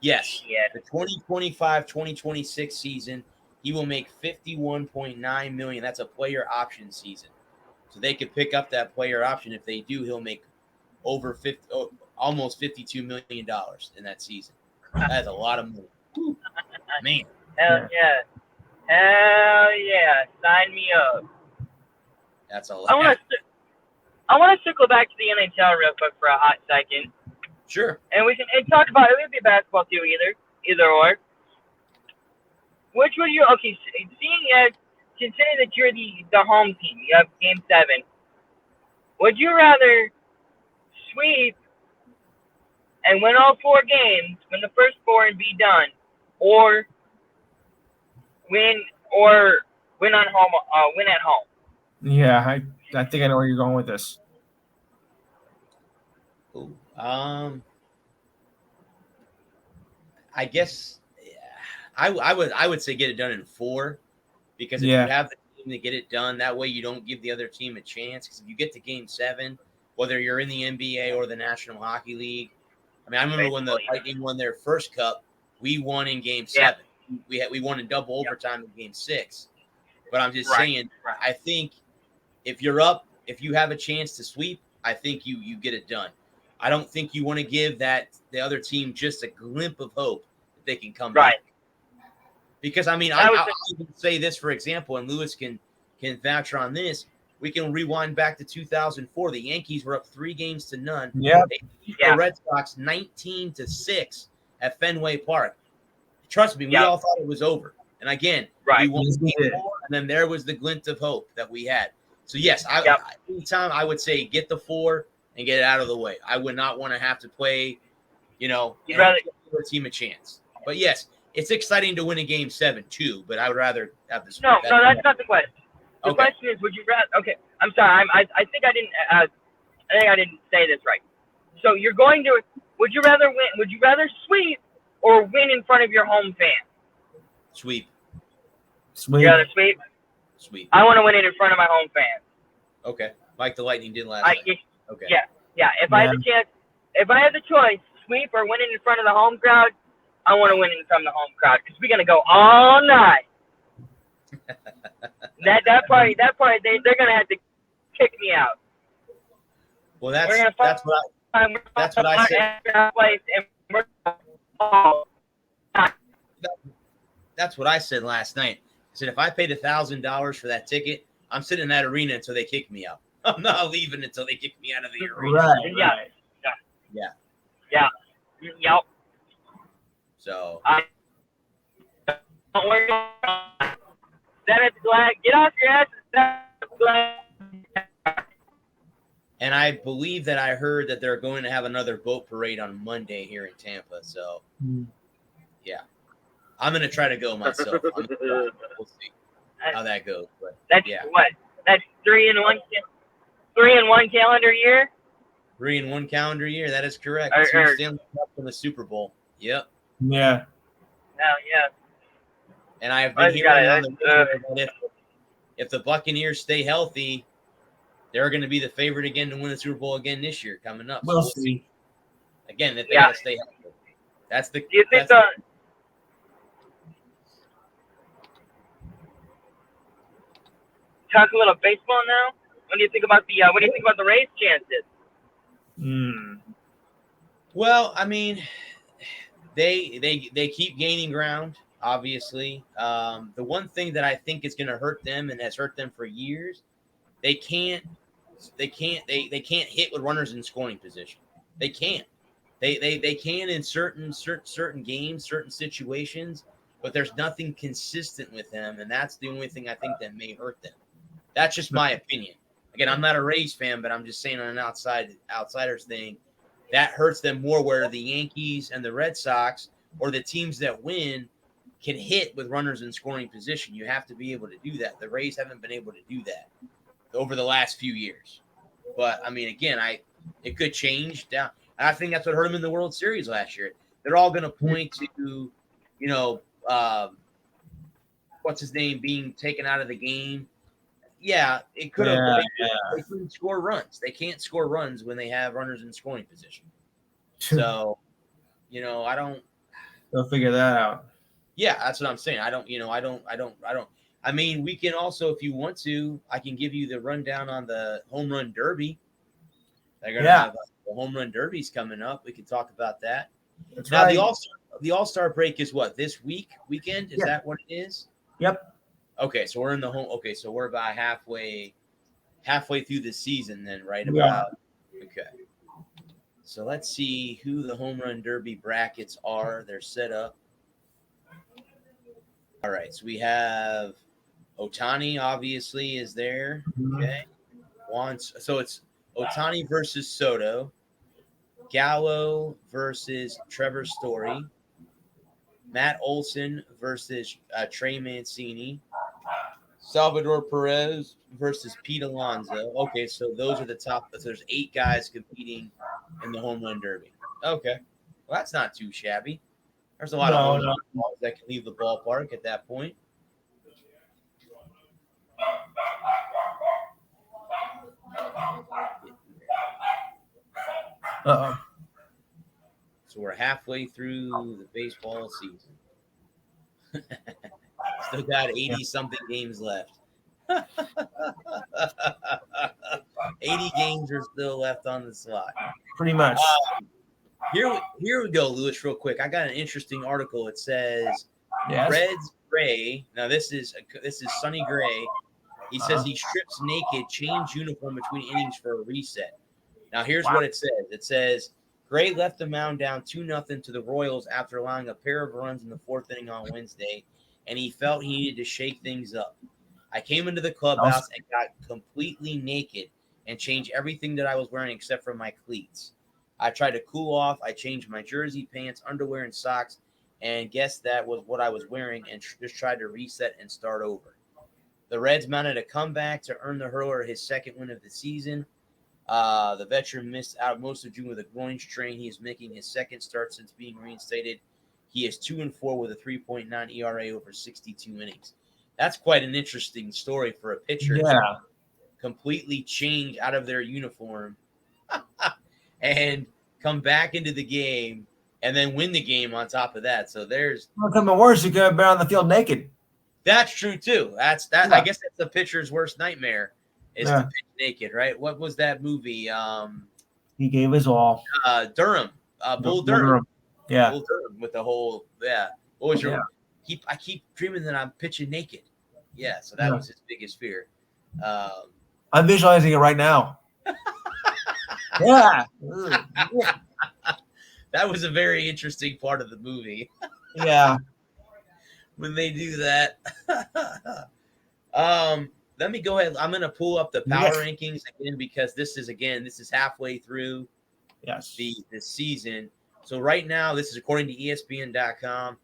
Yes, the 2025-2026 season, he will make $51.9 million. That's a player option season. So they could pick up that player option. If they do, he'll make almost $52 million in that season. That's a lot of money. Whew. Man. Hell yeah. Hell yeah. Sign me up. That's a lot. I want to circle back to the NHL real quick for a hot second. Sure. And we can talk about it. It would be basketball too, either or. Which would you, okay, seeing as, consider that you're the home team, you have game 7. Would you rather sweep and win all 4 games, win the first 4 and be done, or win on home, win at home? Yeah, I think I know where you're going with this. Ooh. I guess I would say get it done in 4 because if you have the team to get it done, that way you don't give the other team a chance. Because if you get to game 7, whether you're in the NBA or the National Hockey League, I mean, I remember when the Lightning won their first cup, we won in game 7. We won in double overtime in game 6. But I'm just saying, I think if you're up, if you have a chance to sweep, I think you get it done. I don't think you want to give the other team just a glimpse of hope that they can come back. Because, I mean, I'll even say this, for example, and Lewis can vouch on this. We can rewind back to 2004. The Yankees were up 3-0. Yeah. They beat the Red Sox 19-6 at Fenway Park. Trust me, we all thought it was over. And again, we won game 4, and then there was the glint of hope that we had. So, yes, anytime I would say get the 4 and get it out of the way. I would not want to have to play, give the team a chance. But, yes, it's exciting to win a game 7, too, but I would rather have this. No, that's not the question. The question is, would you rather? Okay, I'm sorry. I think I didn't. I think I didn't say this right. So you're going to. Would you rather win? Would you rather sweep or win in front of your home fans? Sweep. You rather sweep? Sweep. I want to win it in front of my home fans. Okay, like the Lightning did last night. Okay. Yeah. If I had the chance, if I had the choice, sweep or win it in front of the home crowd, I want to win it in front of the home crowd because we're gonna go all night. That party, they're gonna have to kick me out. Well, We're gonna that's what I said. Place and we're all That's what I said last night. I said if I paid $1,000 for that ticket, I'm sitting in that arena until they kick me out. I'm not leaving until they kick me out of the arena. Right. Yeah. Yep. So Don't worry. Senator Glenn, get off your ass, Senator Glenn. and I believe that I heard that they're going to have another boat parade on Monday here in Tampa. So yeah. I'm gonna try to go myself. We'll see how that goes. But That's yeah. what? That's 3 in 1 calendar year? 3 in 1 calendar year. That is correct. Or- 2 or- Stanley Cup and the Super Bowl. Yep. Yeah. Yeah. And I've Oh, been you got hearing it. on the news that if the Buccaneers stay healthy, they're going to be the favorite again to win the Super Bowl again this year coming up. So We'll see. Again, if they Yeah. got to stay healthy. That's the. Do you think that's talk a little baseball now? What do you think about the Rays' chances? Well, I mean, they keep gaining ground. Obviously, the one thing that I think is going to hurt them and has hurt them for years, they can't hit with runners in scoring position. They can't. They can in certain games, certain situations, but there's nothing consistent with them, and that's the only thing I think that may hurt them. That's just my opinion. Again, I'm not a Rays fan, but I'm just saying on an outsiders thing, that hurts them more where the Yankees and the Red Sox or the teams that win can hit with runners in scoring position. You have to be able to do that. The Rays haven't been able to do that over the last few years. But, I mean, again, it could change down. And I think that's what hurt them in the World Series last year. They're all going to point to, what's his name being taken out of the game. Yeah, it could have. They couldn't score runs. They can't score runs when they have runners in scoring position. So, I don't. They'll figure that out. Yeah, that's what I'm saying. I don't. I mean, we can also, if you want to, I can give you the rundown on the home run derby. They're gonna have the home run derbies coming up. We can talk about that. That's now right. the All-Star break is what, this weekend? Is that what it is? Yep. Okay, so we're in the home. Okay, so we're about halfway through the season then, right? Yeah. Okay. So let's see who the home run derby brackets are. They're set up. All right, so we have Ohtani, obviously, is there. Okay. So it's Ohtani versus Soto, Gallo versus Trevor Story, Matt Olson versus Trey Mancini, Salvador Perez versus Pete Alonso. Okay, so those are the top. So there's 8 guys competing in the home run derby. Okay, well that's not too shabby. There's a lot of home run balls that can leave the ballpark at that point. Uh-oh. So we're halfway through the baseball season. Still got 80-something games left. 80 games are still left on the slot. Pretty much. Here we go, Lewis, real quick. I got an interesting article. It says Reds Gray. Now this is Sonny Gray. He says he strips naked, change uniform between innings for a reset. Now here's what it says. It says Gray left the mound down 2-0 to the Royals after allowing a pair of runs in the 4th inning on Wednesday, and he felt he needed to shake things up. I came into the clubhouse and got completely naked and changed everything that I was wearing except for my cleats. I tried to cool off. I changed my jersey, pants, underwear, and socks, and guess that was what I was wearing, and just tried to reset and start over. The Reds mounted a comeback to earn the hurler his second win of the season. The veteran missed out most of June with a groin strain. He is making his second start since being reinstated. He is 2-4 with a 3.9 ERA over 62 innings. That's quite an interesting story for a pitcher. Yeah. Completely change out of their uniform and come back into the game and then win the game on top of that. So there's Something worse, you could have been on the field naked. That's true too. That's that. Yeah. I guess that's the pitcher's worst nightmare is Yeah. to pitch naked, right? What was that movie? He gave his all. Durham, Bull Durham. Yeah. Bull Durham with the whole What was your? Yeah. I keep dreaming that I'm pitching naked. Yeah, so that was his biggest fear. I'm visualizing it right now. Yeah. That was a very interesting part of the movie. Yeah. When they do that. Let me go ahead. I'm going to pull up the power rankings again because this is halfway through the season. So right now, this is according to ESPN.com.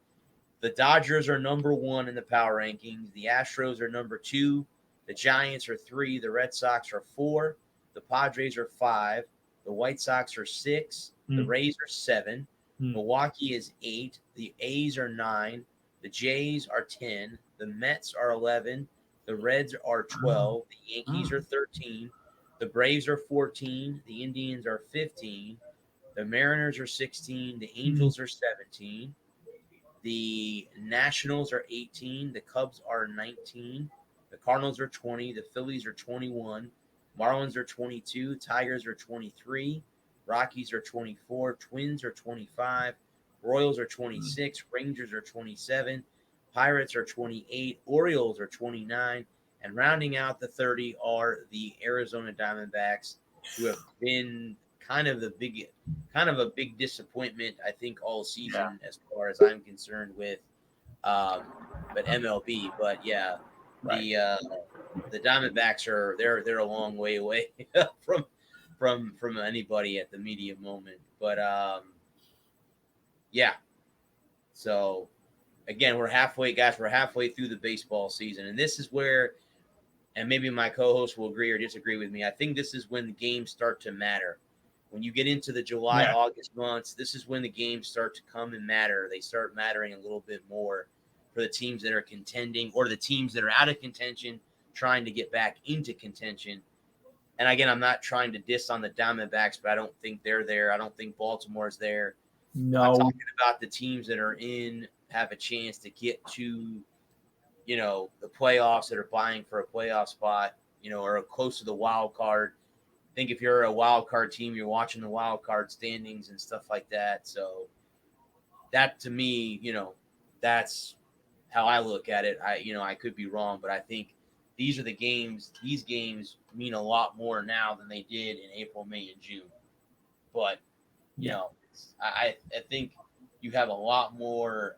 The Dodgers are number 1 in the power rankings. The Astros are number 2. The Giants are 3. The Red Sox are 4. The Padres are 5. The White Sox are 6. The Rays are 7. Milwaukee is 8. The A's are 9. The Jays are 10. The Mets are 11. The Reds are 12. The Yankees are 13. The Braves are 14. The Indians are 15. The Mariners are 16. The Angels are 17. The Nationals are 18. The Cubs are 19. The Cardinals are 20. The Phillies are 21. Marlins are 22. Tigers are 23. Rockies are 24. Twins are 25. Royals are 26. Rangers are 27. Pirates are 28. Orioles are 29. And rounding out the 30 are the Arizona Diamondbacks, who have been kind of a big disappointment, I think, all season as far as I'm concerned with but MLB. But yeah, the Diamondbacks they're a long way away from anybody at the media moment. But yeah. So again, we're halfway through the baseball season, and this is where, and maybe my co-host will agree or disagree with me, I think this is when the games start to matter. When you get into the July, August months, this is when the games start to come and matter. They start mattering a little bit more for the teams that are contending or the teams that are out of contention, trying to get back into contention. And again, I'm not trying to diss on the Diamondbacks, but I don't think they're there. I don't think Baltimore's there. No. I'm talking about the teams that are have a chance to get to, the playoffs, that are vying for a playoff spot, or are close to the wild card. I think if you're a wild card team, you're watching the wild card standings and stuff like that. So that, to me, that's how I look at it. I could be wrong, but I think these games mean a lot more now than they did in April, May, and June. But, I think you have a lot more,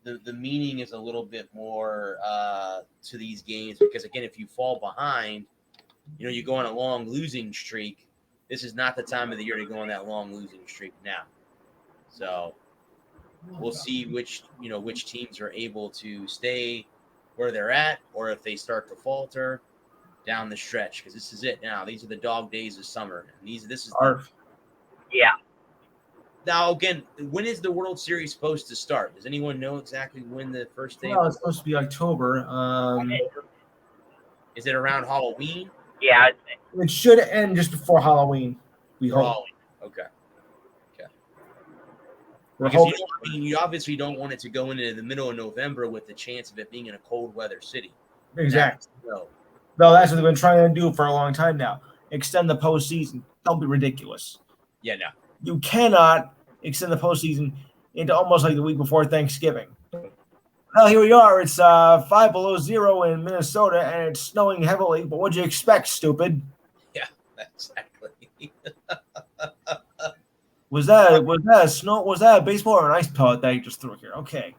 the meaning is a little bit more to these games because, again, if you fall behind, you go on a long losing streak. This is not the time of the year to go on that long losing streak now. So we'll see which teams are able to stay where they're at, or if they start to falter down the stretch, because this is it now. These are the dog days of summer. And Now, again, when is the World Series supposed to start? Does anyone know exactly when the first day? Well, it's supposed to be October. Is it around Halloween? Yeah. It should end just before Halloween. We hope. Halloween. Okay. We're Because hoping. you obviously don't want it to go into the middle of November with the chance of it being in a cold weather city. Exactly. No, that's what they've been trying to do for a long time now. Extend the postseason. Don't be ridiculous. Yeah, no. You cannot extend the postseason into almost like the week before Thanksgiving. Well, here we are. It's 5 below zero in Minnesota, and it's snowing heavily. But what'd you expect, stupid? Yeah, exactly. Was that a snow? Was that a baseball or an ice pellet that you just threw here? Okay.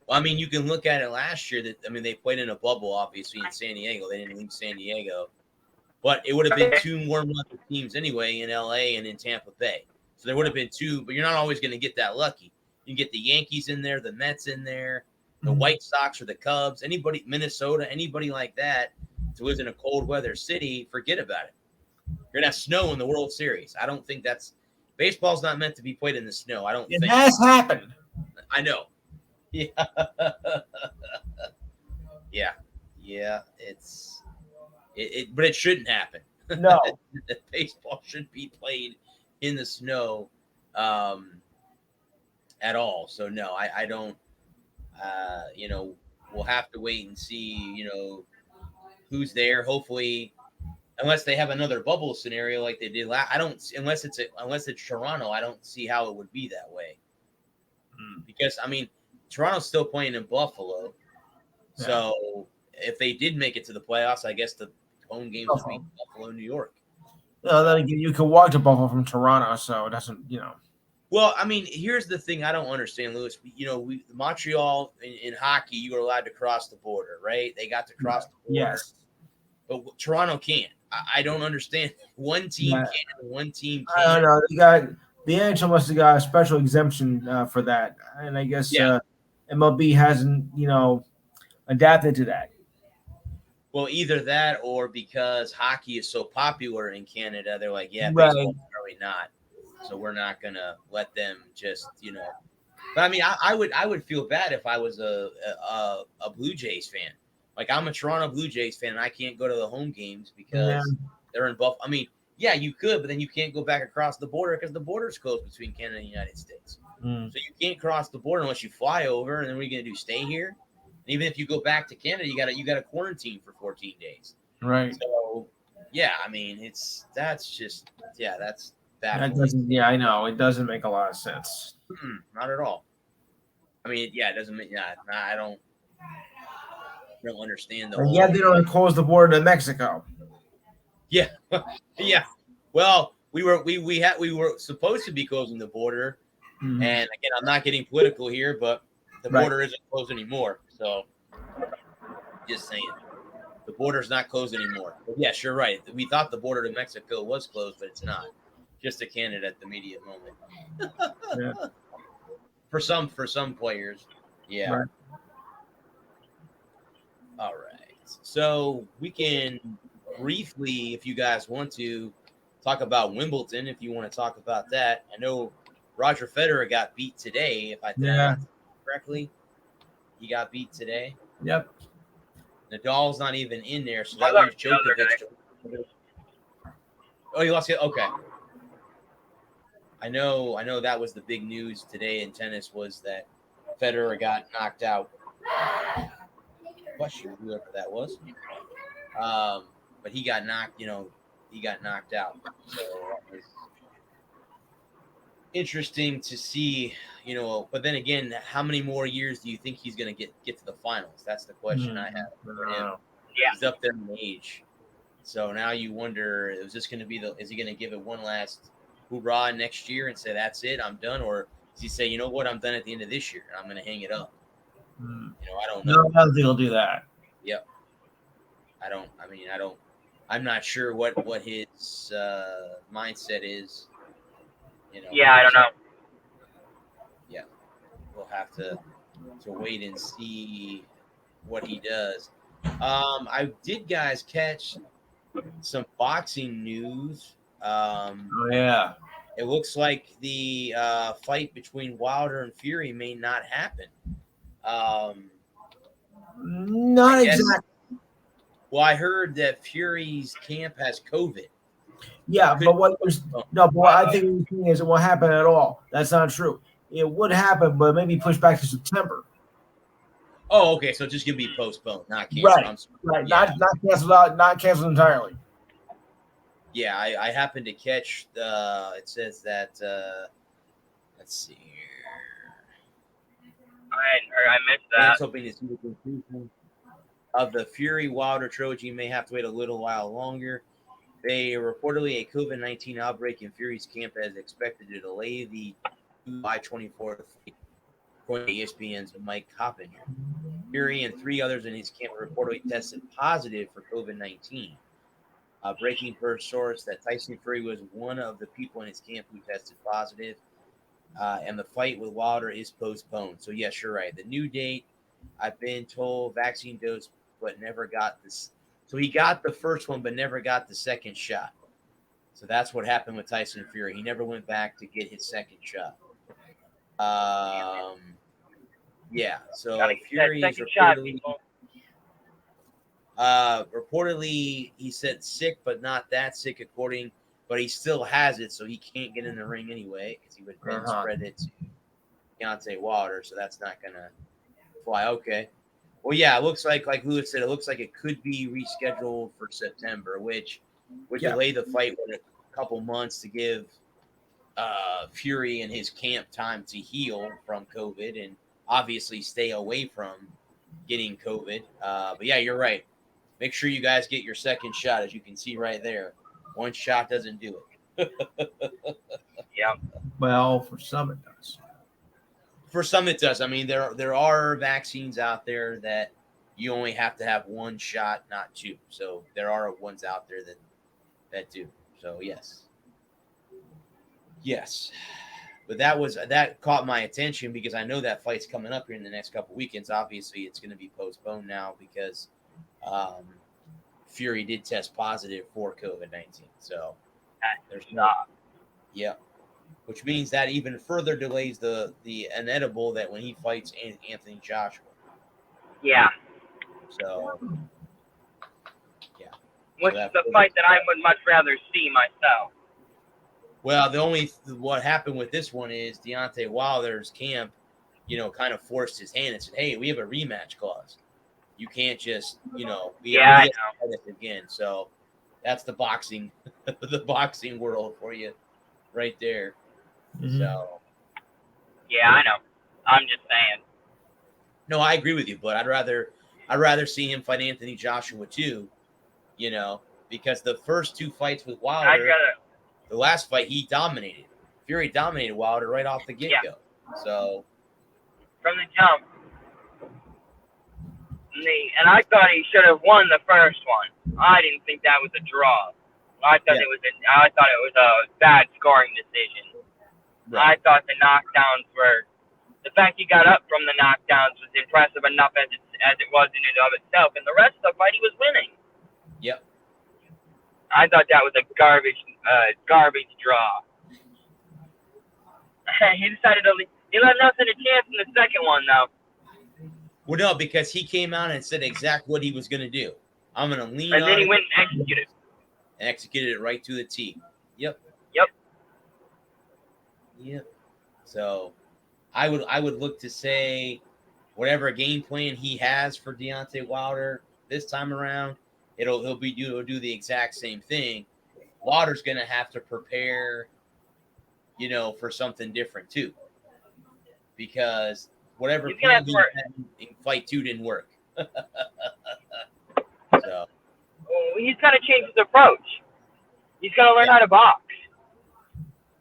Well, I mean, you can look at it last year. They played in a bubble, obviously, in San Diego. They didn't leave San Diego. But it would have been two warm weather teams anyway in LA and in Tampa Bay. So there would have been two, but you're not always going to get that lucky. You can get the Yankees in there, the Mets in there, the White Sox or the Cubs, anybody, Minnesota, anybody like that to live in a cold weather city, forget about it. You're going to have snow in the World Series. I don't think baseball's not meant to be played in the snow. I don't think. It has happened. I know. Yeah. Yeah. But it shouldn't happen. No. Baseball shouldn't be played in the snow at all. So no, I don't. we'll have to wait and see, who's there. Hopefully, unless they have another bubble scenario like they did last, I don't. Unless it's Toronto, I don't see how it would be that way. Because Toronto's still playing in Buffalo, so if they did make it to the playoffs, I guess the home games would be Buffalo, New York. Then again, you can walk to Buffalo from Toronto, so it doesn't, Well, here's the thing I don't understand, Lewis. Montreal in hockey, you were allowed to cross the border, right? They got to cross the border. Yes. But Toronto can't. I don't understand. One team can, one team I can't. don't know. The NHL must have got a special exemption for that, and I guess MLB hasn't, adapted to that. Well, either that or because hockey is so popular in Canada, they're like, Right. baseball's probably not. So we're not gonna let them just, But I would feel bad if I was a Blue Jays fan. Like I'm a Toronto Blue Jays fan, and I can't go to the home games because they're in Buffalo. You could, but then you can't go back across the border because the border's closed between Canada and the United States. So you can't cross the border unless you fly over, and then what are you gonna do? Stay here? And even if you go back to Canada, you gotta quarantine for 14 days. Right. So that's that doesn't. Yeah, I know it doesn't make a lot of sense. Not at all. It doesn't make. Yeah, I don't understand the whole. Yeah, they don't close the border to Mexico. Yeah, yeah. Well, we were supposed to be closing the border, and again, I'm not getting political here, but the border isn't closed anymore. So, just saying, the border's not closed anymore. But yes, you're right. We thought the border to Mexico was closed, but it's not. Just to Canada at the immediate moment. For some players, yeah. Right. All right. So we can briefly, if you guys want to, talk about Wimbledon. If you want to talk about that, I know Roger Federer got beat today. If I think correctly, he got beat today. Yep. Nadal's not even in there, so that leaves Djokovic. Oh, you lost it. Okay. I know that was the big news today in tennis was that Federer got knocked out. Bless you, whoever that was. But he got knocked out. So it was interesting to see, but then again, how many more years do you think he's going to get to the finals? That's the question I have for him. Yeah. He's up there in age. So now you wonder, is he going to give it one last hoorah next year and say, that's it, I'm done? Or does he say, you know what, I'm done at the end of this year. I'm going to hang it up. I don't know. No, I don't think he'll do that. Yep. I'm not sure what his mindset is. Yeah, I don't know. Yeah. We'll have to wait and see what he does. I did, guys, catch some boxing news. It looks like the fight between Wilder and Fury may not happen. Not exactly. Well, I heard that Fury's camp has COVID. Yeah, but what I think the thing is it won't happen at all. That's not true. It would happen, but maybe pushed back to September. Oh, okay. So it's just gonna be postponed, not canceled. Right. Yeah. Not canceled out, not canceled entirely. Yeah, I happened to catch it says that let's see here. I missed that. I'm hoping to see the conclusion of the Fury Wilder trilogy may have to wait a little while longer. They reportedly a COVID-19 outbreak in Fury's camp as expected to delay the July 24th, according to ESPN's Mike Coppinger. Fury and 3 others in his camp reportedly tested positive for COVID-19. Breaking per source that Tyson Fury was one of the people in his camp who tested positive, and the fight with Wilder is postponed. So yes, you're right. The new date, I've been told, vaccine dose, but never got this. So he got the first one, but never got the second shot. So that's what happened with Tyson Fury. He never went back to get his second shot. Yeah. So Fury is reportedly, he said sick, but not that sick, but he still has it, so he can't get in the ring anyway because he would then spread it to Deontay Wilder. So that's not gonna fly. Okay. Well, yeah, it looks like Lewis said, it looks like it could be rescheduled for September, which would delay the fight for a couple months to give Fury and his camp time to heal from COVID and obviously stay away from getting COVID. But yeah, you're right. Make sure you guys get your second shot, as you can see right there. One shot doesn't do it. Yeah. Well, for some it does. For some it does. I mean, there are vaccines out there that you only have to have one shot, not two. So there are ones out there that do. So yes. But that caught my attention because I know that fight's coming up here in the next couple weekends. Obviously, it's going to be postponed now because Fury did test positive for COVID-19. So there's which means that even further delays the inedible that when he fights Anthony Joshua. Yeah. So which is the fight that I would much rather see myself. Well, what happened with this one is Deontay Wilder's camp, kind of forced his hand and said, "Hey, we have a rematch clause. You can't just, be I know. again." So that's the boxing world for you, right there. Mm-hmm. So. Yeah, I know. I'm just saying. No, I agree with you, but I'd rather see him fight Anthony Joshua too, because the first two fights with Wilder. The last fight, he dominated. Fury dominated Wilder right off the get-go. Yeah. So. From the jump. And I thought he should have won the first one. I didn't think that was a draw. I thought it was a bad scoring decision. Right. I thought the knockdowns were. The fact he got up from the knockdowns was impressive enough as it was in and of itself. And the rest of the fight, he was winning. Yep. I thought that was a garbage draw. He decided he let nothing a chance in the second one, though. Well, no, because he came out and said exactly what he was going to do. I'm going to lean on it. And then he went and executed. And executed it right to the T. Yep. So I would look to say whatever game plan he has for Deontay Wilder this time around, he'll do the exact same thing. Wilder's going to have to prepare, for something different too, because whatever plan he had in fight 2 didn't work. So he's got to change his approach. He's got to learn how to box.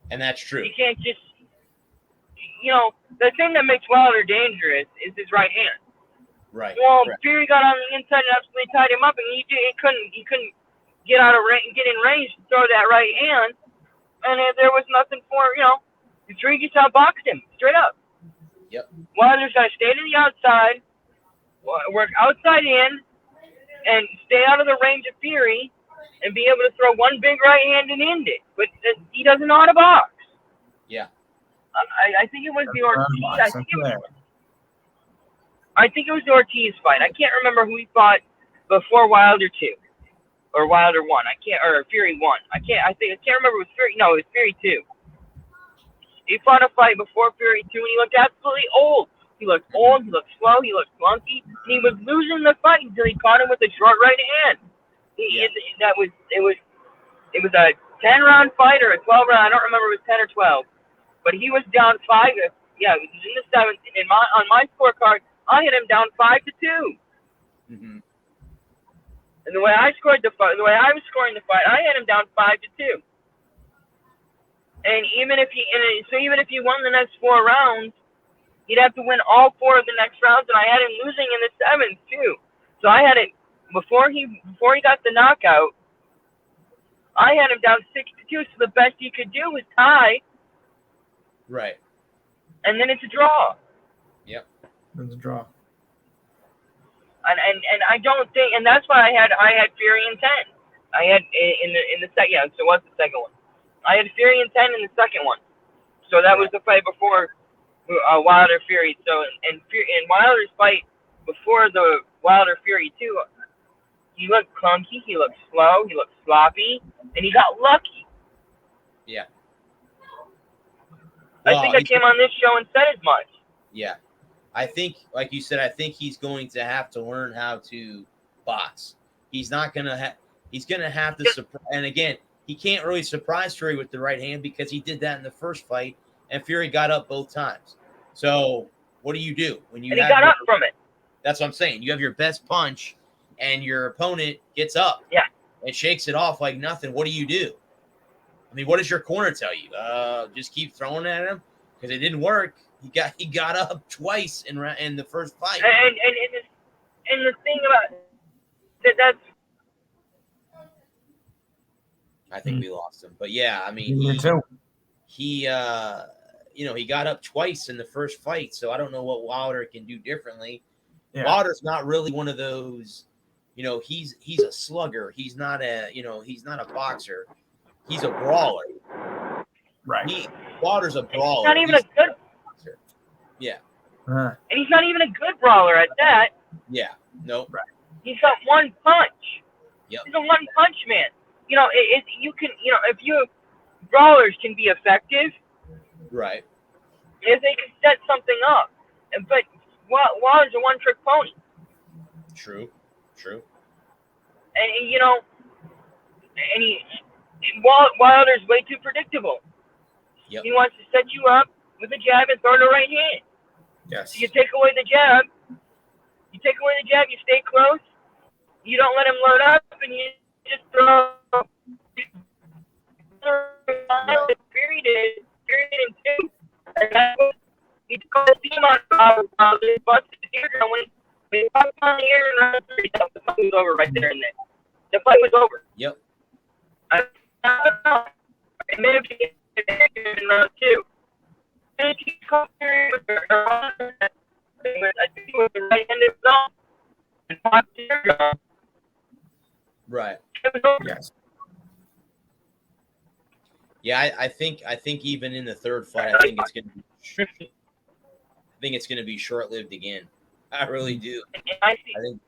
And that's true. He can't just, the thing that makes Wilder dangerous is his right hand. Right. Well, Fury got on the inside and absolutely tied him up, and he couldn't get out of get in range to throw that right hand, and there was nothing for Rodriguez outboxed him straight up. Yep. Wilder's got to stay to the outside, work outside in, and stay out of the range of Fury, and be able to throw one big right hand and end it. But he doesn't know how to box. Yeah. I think it was the Ortiz. I think it was the Ortiz fight. I can't remember who he fought before Wilder 2 or Wilder 1. Or Fury 1. I can't remember. It was Fury. No, it was Fury 2. He fought a fight before Fury 2, and he looked absolutely old. He looked old. He looked slow. He looked clunky. And he was losing the fight until he caught him with a short right hand. It was a 10-round fight or a 12-round. I don't remember if it was 10 or 12. But he was down 5. Yeah, it was in the 7th. On my scorecard, I had him down 5-2. Mm-hmm. And the way I scored the fight, the way I was scoring the fight, I had him down 5-2. And even if he won the next 4 rounds, he'd have to win all 4 of the next rounds, and I had him losing in the 7th too. So I had it before he got the knockout. I had him down 6-2. So the best he could do was tie. Right. And then it's a draw. It's a draw. And I don't think, and that's why I had Fury in 10. I had in the second. Yeah, so what's the second one? I had Fury in 10 in the second one. So that was the fight before Wilder Fury. So and Wilder's fight before the Wilder Fury 2, he looked clunky, he looked slow, he looked sloppy, and he got lucky. Yeah. I think I came on this show and said as much. Yeah. I think, like you said, I think he's going to have to learn how to box. He's not going to have. He's going to have to and again, he can't really surprise Fury with the right hand because he did that in the first fight, and Fury got up both times. So what do you do when you? And he got up from it. That's what I'm saying. You have your best punch, and your opponent gets up. Yeah. And shakes it off like nothing. What do you do? I mean, what does your corner tell you? Just keep throwing at him because it didn't work. He got up twice in the first fight. And the thing about that's. I think we lost him, but yeah, I mean, he got up twice in the first fight, so I don't know what Wilder can do differently. Yeah. Wilder's not really one of those. He's a slugger. He's not a boxer. He's a brawler. Right. Wilder's a brawler. He's not even a good boxer. Yeah. And he's not even a good brawler at that. Yeah. Nope. Right. He's got one punch. Yep. He's a one punch man. If brawlers can be effective. Right. If they can set something up. But Wilder's a one trick pony. True. And Wilder's way too predictable. Yep. He wants to set you up with a jab and throw the right hand. Yes. So you take away the jab. You stay close. You don't let him load up, and you just throw. Period in two. And that's what he called the team on this busted eardrum when he popped on the ear and the fight was over right there and then. The fight was over. Yep. And maybe in round two. And he caught Fury with the right-handed thumb and popped the eardrum. Right. It was over. Yes. Yeah, I think even in the third fight, I think it's gonna be short-lived again. I really do. I think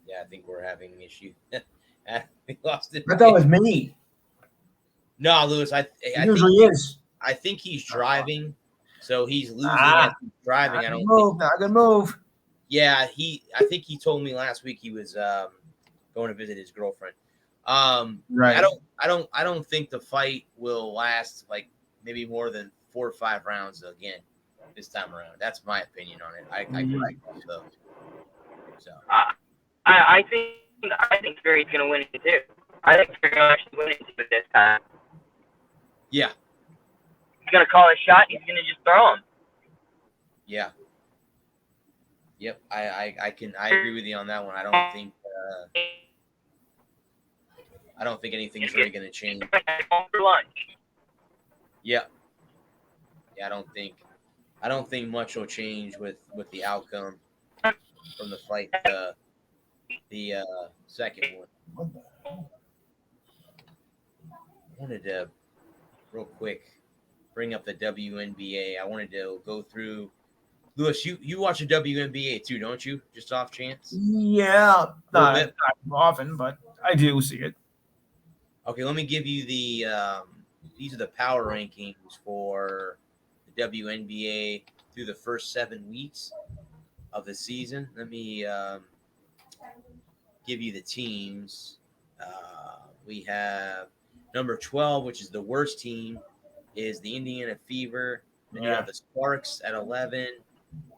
Yeah, I think we're having an issue. We lost it. I thought it was me. No, Lewis. It usually is. I think he's driving, so he's losing as he's driving. Not gonna move. Yeah, I think he told me last week he was going to visit his girlfriend. Right. I don't think the fight will last like maybe more than 4 or 5 rounds again this time around. That's my opinion on it. I think Fury's gonna win it too. I think Fury's gonna actually win it this time. Yeah. He's gonna call a shot. He's gonna just throw him. Yeah. Yep. I agree with you on that one. I don't think anything's really gonna change. For lunch. Yeah. Yeah. I don't think much will change with the outcome from the fight. The second one. I wanted to real quick bring up the WNBA. I wanted to go through. Lewis, you watch the WNBA too, don't you? Just off chance? Yeah, not often, but I do see it. Okay, let me give you the these are the power rankings for the WNBA through the first 7 weeks of the season. Let me give you the teams. We have number 12, which is the worst team, is the Indiana Fever. Then you have the Sparks at 11,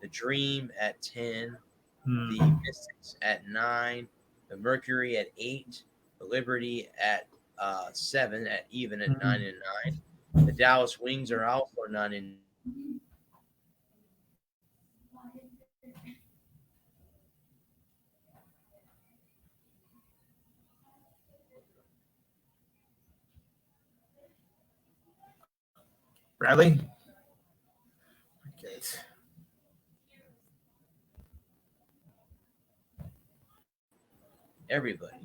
the Dream at 10, the Mystics at 9, the Mercury at 8, the Liberty at 7, at 9 and 9. The Dallas Wings are also 9 and Bradley? Everybody.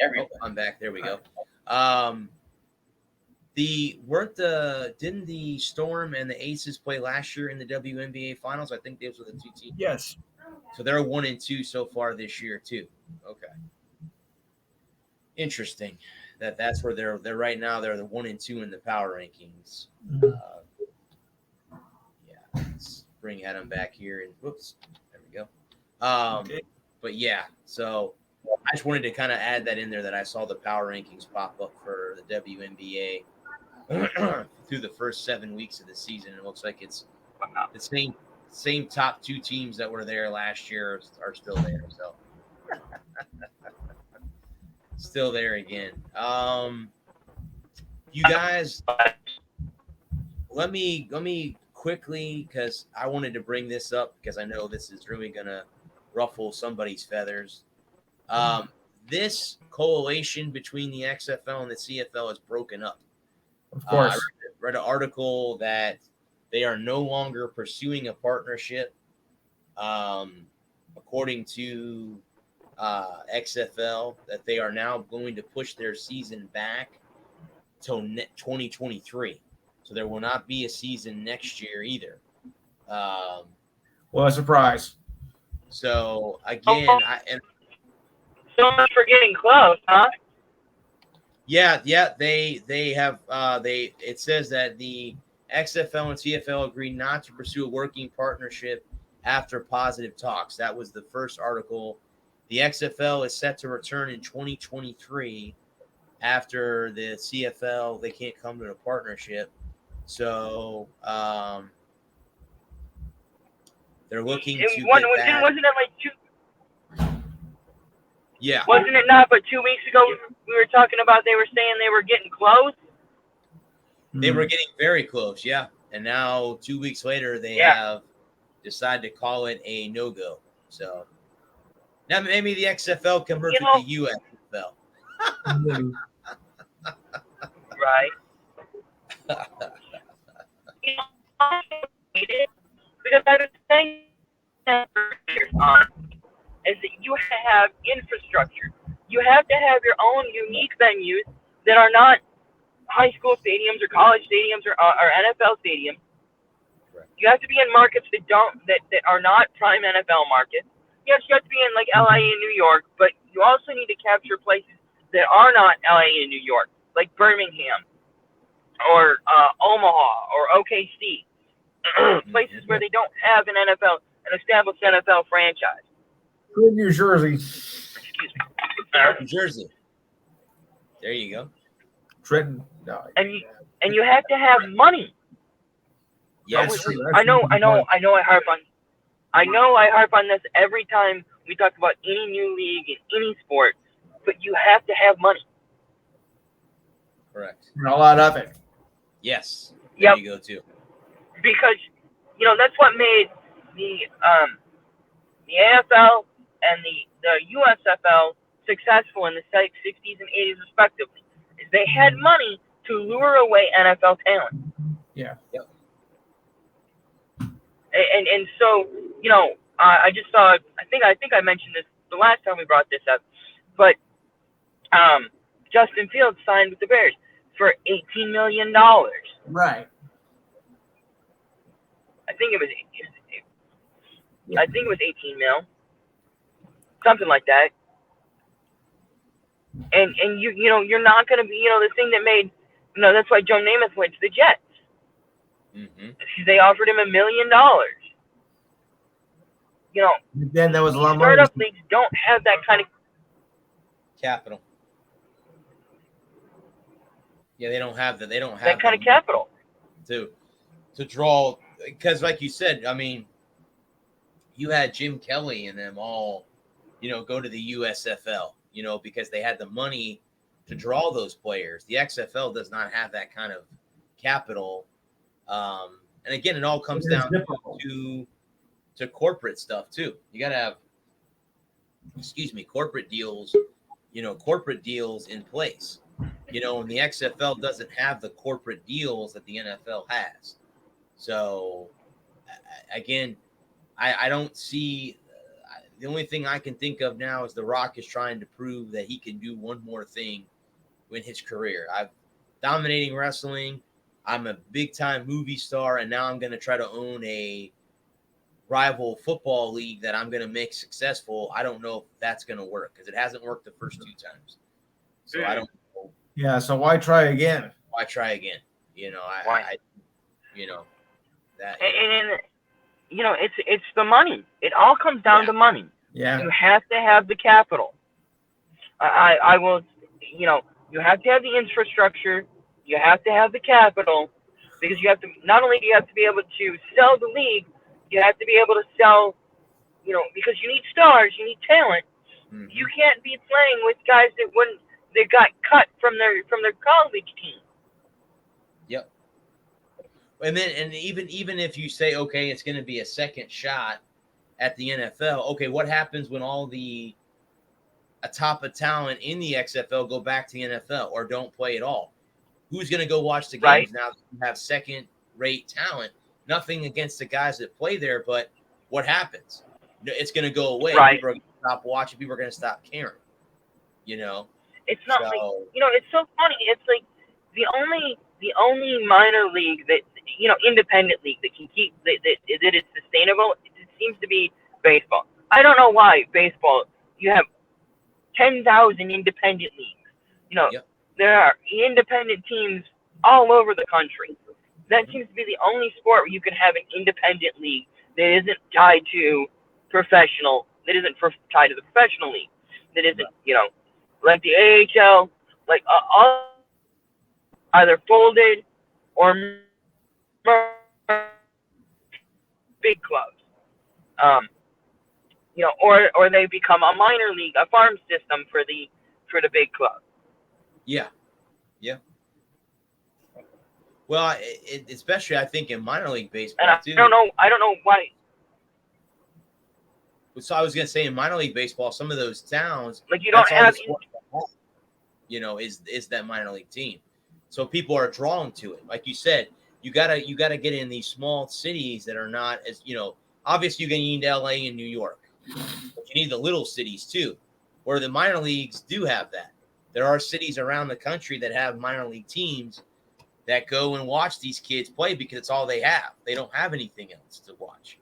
Oh, I'm back. There we go. Didn't the Storm and the Aces play last year in the WNBA finals? I think those were the 2 teams. Yes. So they're 1 and 2 so far this year too. Okay. Interesting. That's where they're right now. They're the 1 and 2 in the power rankings. Yeah, let's bring Adam back here and whoops, there we go. Okay. But yeah, so I just wanted to kind of add that in there that I saw the power rankings pop up for the WNBA through the first 7 weeks of the season. It looks like it's the same top 2 teams that were there last year are still there. So still there again. You guys, let me quickly, because I wanted to bring this up because I know this is really gonna ruffle somebody's feathers. This coalition between the XFL and the CFL is broken up. Of course. I read an article that they are no longer pursuing a partnership. According to XFL, that they are now going to push their season back till 2023. So there will not be a season next year either. What a surprise. So again, So much for getting close, huh? Yeah, they have it says that the XFL and CFL agreed not to pursue a working partnership after positive talks. That was the first article. The XFL is set to return in 2023 after the CFL they can't come to a partnership. So they're looking to get back. Wasn't it like 2? Yeah. Wasn't it not? But 2 weeks ago we were talking about they were saying they were getting close. They were getting very close, yeah. And now 2 weeks later they have decided to call it a no-go. So now maybe the XFL can work with the USFL. Right. Because I was saying is that you have infrastructure. You have to have your own unique venues that are not high school stadiums or college stadiums or NFL stadiums. Correct. You have to be in markets that are not prime NFL markets. Yes, you have to be in like LA and New York, but you also need to capture places that are not LA and New York, like Birmingham or Omaha or OKC, places where they don't have an established NFL franchise. Good New Jersey. Excuse me. New Jersey. There you go. Trenton. No. And you have to have money. Yes. I know I harp on this every time we talk about any new league in any sport, but you have to have money. Correct. And a lot of it. Yes. There you go too. Because that's what made the AFL and the USFL successful in the 60s and 80s respectively. Is they had money to lure away NFL talent. Yeah. Yep. And so, I just saw, I think I mentioned this the last time we brought this up, but Justin Fields signed with the Bears for $18 million. Right. I think it was 18 mil. Something like that. And you're not going to be, the thing that made, that's why Joe Namath went to the Jets. Mm-hmm. They offered him $1 million. Then that was a lot of startup money. leagues don't have that kind of capital. Yeah, they don't have that. They don't have that kind of capital to draw, because, like you said, I mean, you had Jim Kelly and them all, go to the USFL, because they had the money to draw those players. The XFL does not have that kind of capital. And again, it all comes down to corporate stuff too. You got to have, corporate deals, corporate deals in place, and the XFL doesn't have the corporate deals that the NFL has. So again, I don't see, the only thing I can think of now is The Rock is trying to prove that he can do one more thing in his career. I'm dominating wrestling. I'm a big-time movie star, and now I'm going to try to own a rival football league that I'm going to make successful. I don't know if that's going to work because it hasn't worked the first 2 times. So I don't know Yeah, so why try again? why try again. Why? I that And it's the money. It all comes down to money. Yeah. You have to have the capital. I will, you have to have the infrastructure. You have to have the capital, because you have to, not only do you have to be able to sell the league, you have to be able to sell, because you need stars, you need talent. Mhm. You can't be playing with guys that got cut from their college team. Yep. And then even if you say, okay, it's going to be a second shot at the NFL, okay, what happens when all the top of talent in the XFL go back to the NFL or don't play at all? Who's going to go watch the games Right. now that you have second-rate talent? Nothing against the guys that play there, but what happens? It's going to go away. Right. People are going to stop watching. People are going to stop caring. It's not So- like, it's so funny. It's like the only minor league that, independent league that can keep that is sustainable. It seems to be baseball. I don't know why baseball. You have 10,000 independent leagues. Yep. There are independent teams all over the country. That seems to be the only sport where you can have an independent league that isn't tied to professional. That isn't tied to the professional league. That isn't, like the AHL, like all either folded or big clubs. Or they become a minor league, a farm system for the big club. Yeah. Well, especially I think in minor league baseball And too. I don't know why. So I was going to say in minor league baseball, some of those towns, Like you don't that's all the have. sport is that minor league team. So people are drawn to it. Like you said, you gotta get in these small cities that are not as obviously you need LA and New York, but you need the little cities too, where the minor leagues do have that. There are cities around the country that have minor league teams that go and watch these kids play because it's all they have. They don't have anything else to watch,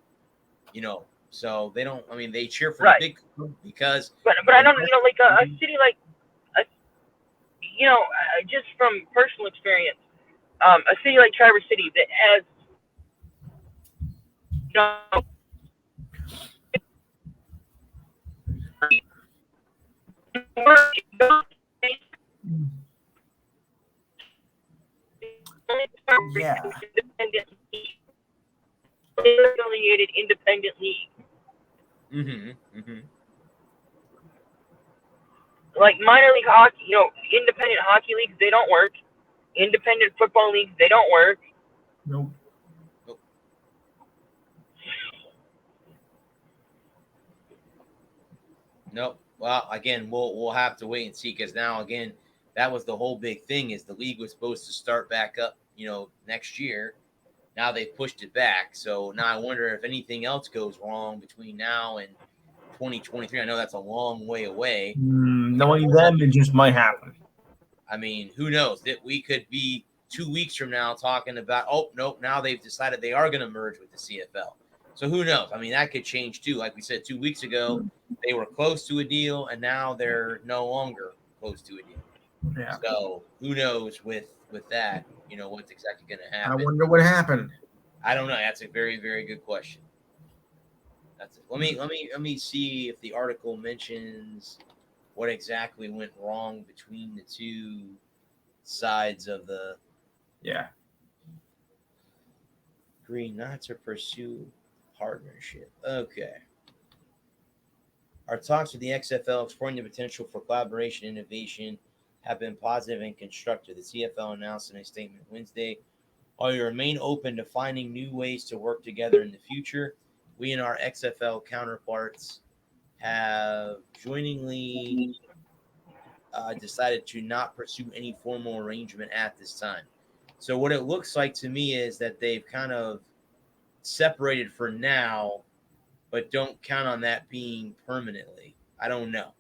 So they don't. I mean, they cheer for Right. the big club because. But I don't like a city like just from personal experience, a city like Traverse City that has Yeah. affiliated independent league. Like minor league hockey, independent hockey leagues, they don't work. Independent football leagues, they don't work. Nope. Nope. Well, again, we'll have to wait and see because now again, that was the whole big thing is the league was supposed to start back up, next year. Now they pushed it back. So now I wonder if anything else goes wrong between now and 2023. I know that's a long way away. Knowing them, it just might happen. I mean, who knows? That we could be 2 weeks from now talking about, oh, nope, now they've decided they are going to merge with the CFL. So who knows? I mean, that could change too. Like we said 2 weeks ago, they were close to a deal, and now they're no longer close to a deal. Yeah. So who knows with that, what's exactly going to happen. I wonder what happened. I don't know. That's a very, very good question. That's it. Let me see if the article mentions what exactly went wrong between the two sides of the agree not to pursue partnership. Okay. Our talks with the XFL exploring the potential for collaboration and innovation have been positive and constructive. The CFL announced in a statement Wednesday, while we remain open to finding new ways to work together in the future, we and our XFL counterparts have jointly decided to not pursue any formal arrangement at this time. So what it looks like to me is that they've kind of separated for now, but don't count on that being permanently. I don't know.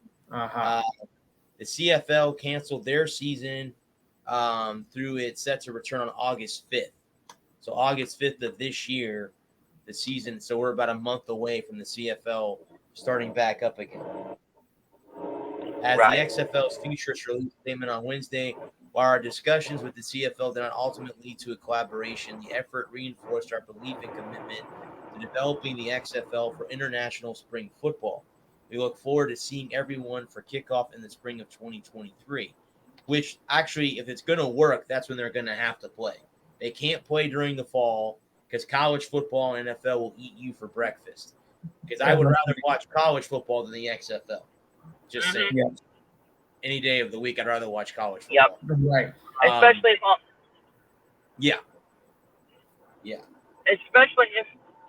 The CFL canceled their season through it's set to return on August 5th. So August 5th of this year, the season. So we're about a month away from the CFL starting back up again. As Right. the XFL's futures release statement on Wednesday, while our discussions with the CFL did not ultimately lead to a collaboration, the effort reinforced our belief and commitment to developing the XFL for international spring football. We look forward to seeing everyone for kickoff in the spring of 2023, which actually, if it's going to work, that's when they're going to have to play. They can't play during the fall because college football and NFL will eat you for breakfast. Because I would rather watch college football than the XFL. Just saying. Yeah. Any day of the week, I'd rather watch college Yep. football. Right. Especially Yeah. especially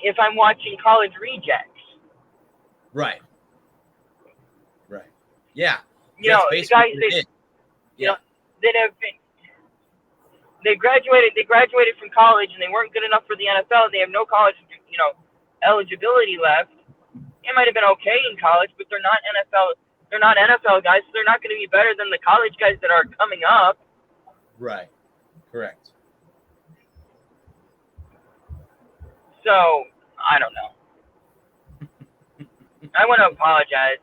if I'm watching college rejects. Right. Yeah. You know, the basically guys what it is. that have been they graduated from college and they weren't good enough for the NFL. They have no college, eligibility left. They might have been okay in college, but they're not NFL. They're not NFL guys, so they're not going to be better than the college guys that are coming up. Right. Correct. So I don't know. I want to apologize.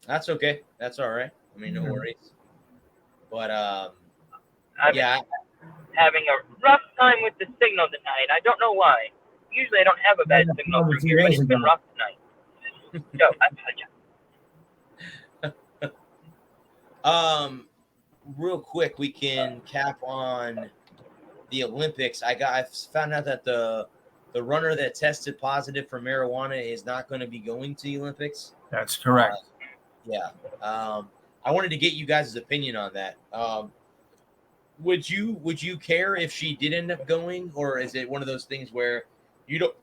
That's okay. That's all right. I mean, no worries. But I've been having a rough time with the signal tonight. I don't know why. Usually I don't have a bad signal through here, but it's been rough tonight. So I apologize. Real quick, we can cap on the Olympics. I found out that the runner that tested positive for marijuana is not going to be going to the Olympics. That's correct. Yeah. I wanted to get you guys' opinion on that. Would you care if she did end up going, or is it one of those things where you don't,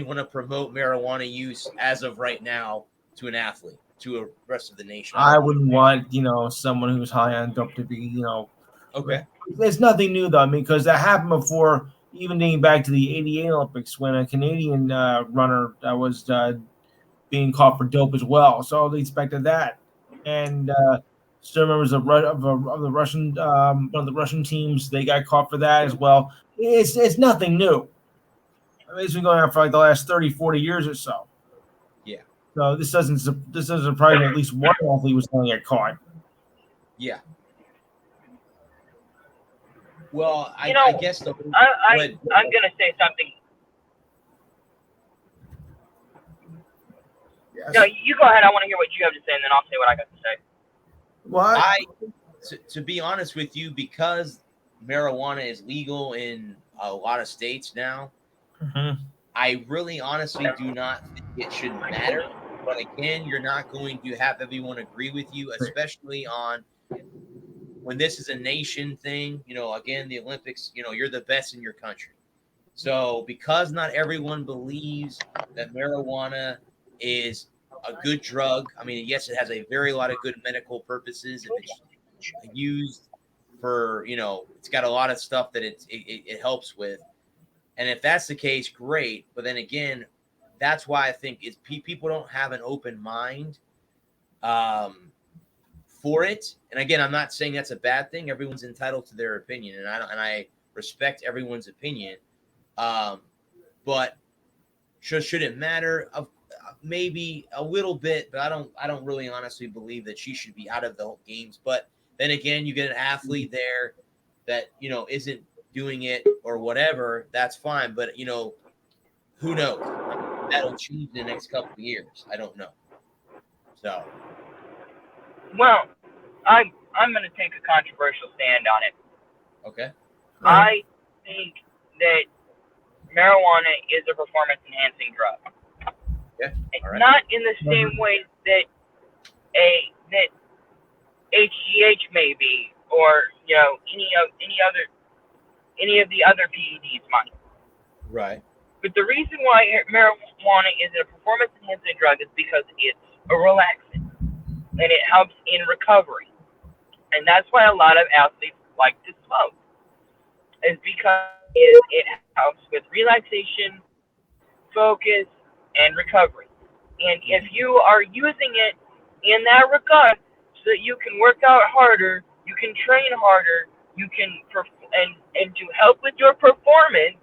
want to promote marijuana use as of right now to an athlete, to the rest of the nation? I wouldn't want, someone who's high on dope to be, Okay. There's nothing new though, because that happened before, even dating back to the '88 Olympics when a Canadian runner was being caught for dope as well. So they expected that, and still members of the Russian one of the Russian teams, they got caught for that as well. It's nothing new. I mean, it's been going on for like the last 30, 40 years or so. Yeah. So this doesn't surprise me. At least one athlete was going to get caught. Yeah. Well, I guess I'm going to say something. Yes. No, you go ahead. I want to hear what you have to say, and then I'll say what I got to say. What? To be honest with you, because marijuana is legal in a lot of states now, Mm-hmm. I really honestly do not think it should matter. But again, you're not going to have everyone agree with you, especially on when this is a nation thing. Again, the Olympics, you're the best in your country. So because not everyone believes that marijuana is a good drug, I mean, yes, it has a very lot of good medical purposes. If it's used for, it's got a lot of stuff that it helps with. And if that's the case, great. But then again, that's why I think people don't have an open mind for it. And again, I'm not saying that's a bad thing. Everyone's entitled to their opinion, and I respect everyone's opinion. But should it matter? Maybe a little bit, but I don't really honestly believe that she should be out of the games. But then again, you get an athlete there that isn't doing it or whatever. That's fine, but who knows? That'll change in the next couple of years. I don't know. So, Well, I'm going to take a controversial stand on it. okay. I think that marijuana is a performance-enhancing drug. Yeah. All right. Not in the same way that that HGH may be, or any of the other PEDs might. Right. But the reason why marijuana is a performance-enhancing drug is because it's a relaxant, and it helps in recovery. And that's why a lot of athletes like to smoke, is because it helps with relaxation, focus, and recovery. And if you are using it in that regard so that you can work out harder, you can train harder, you can and to help with your performance,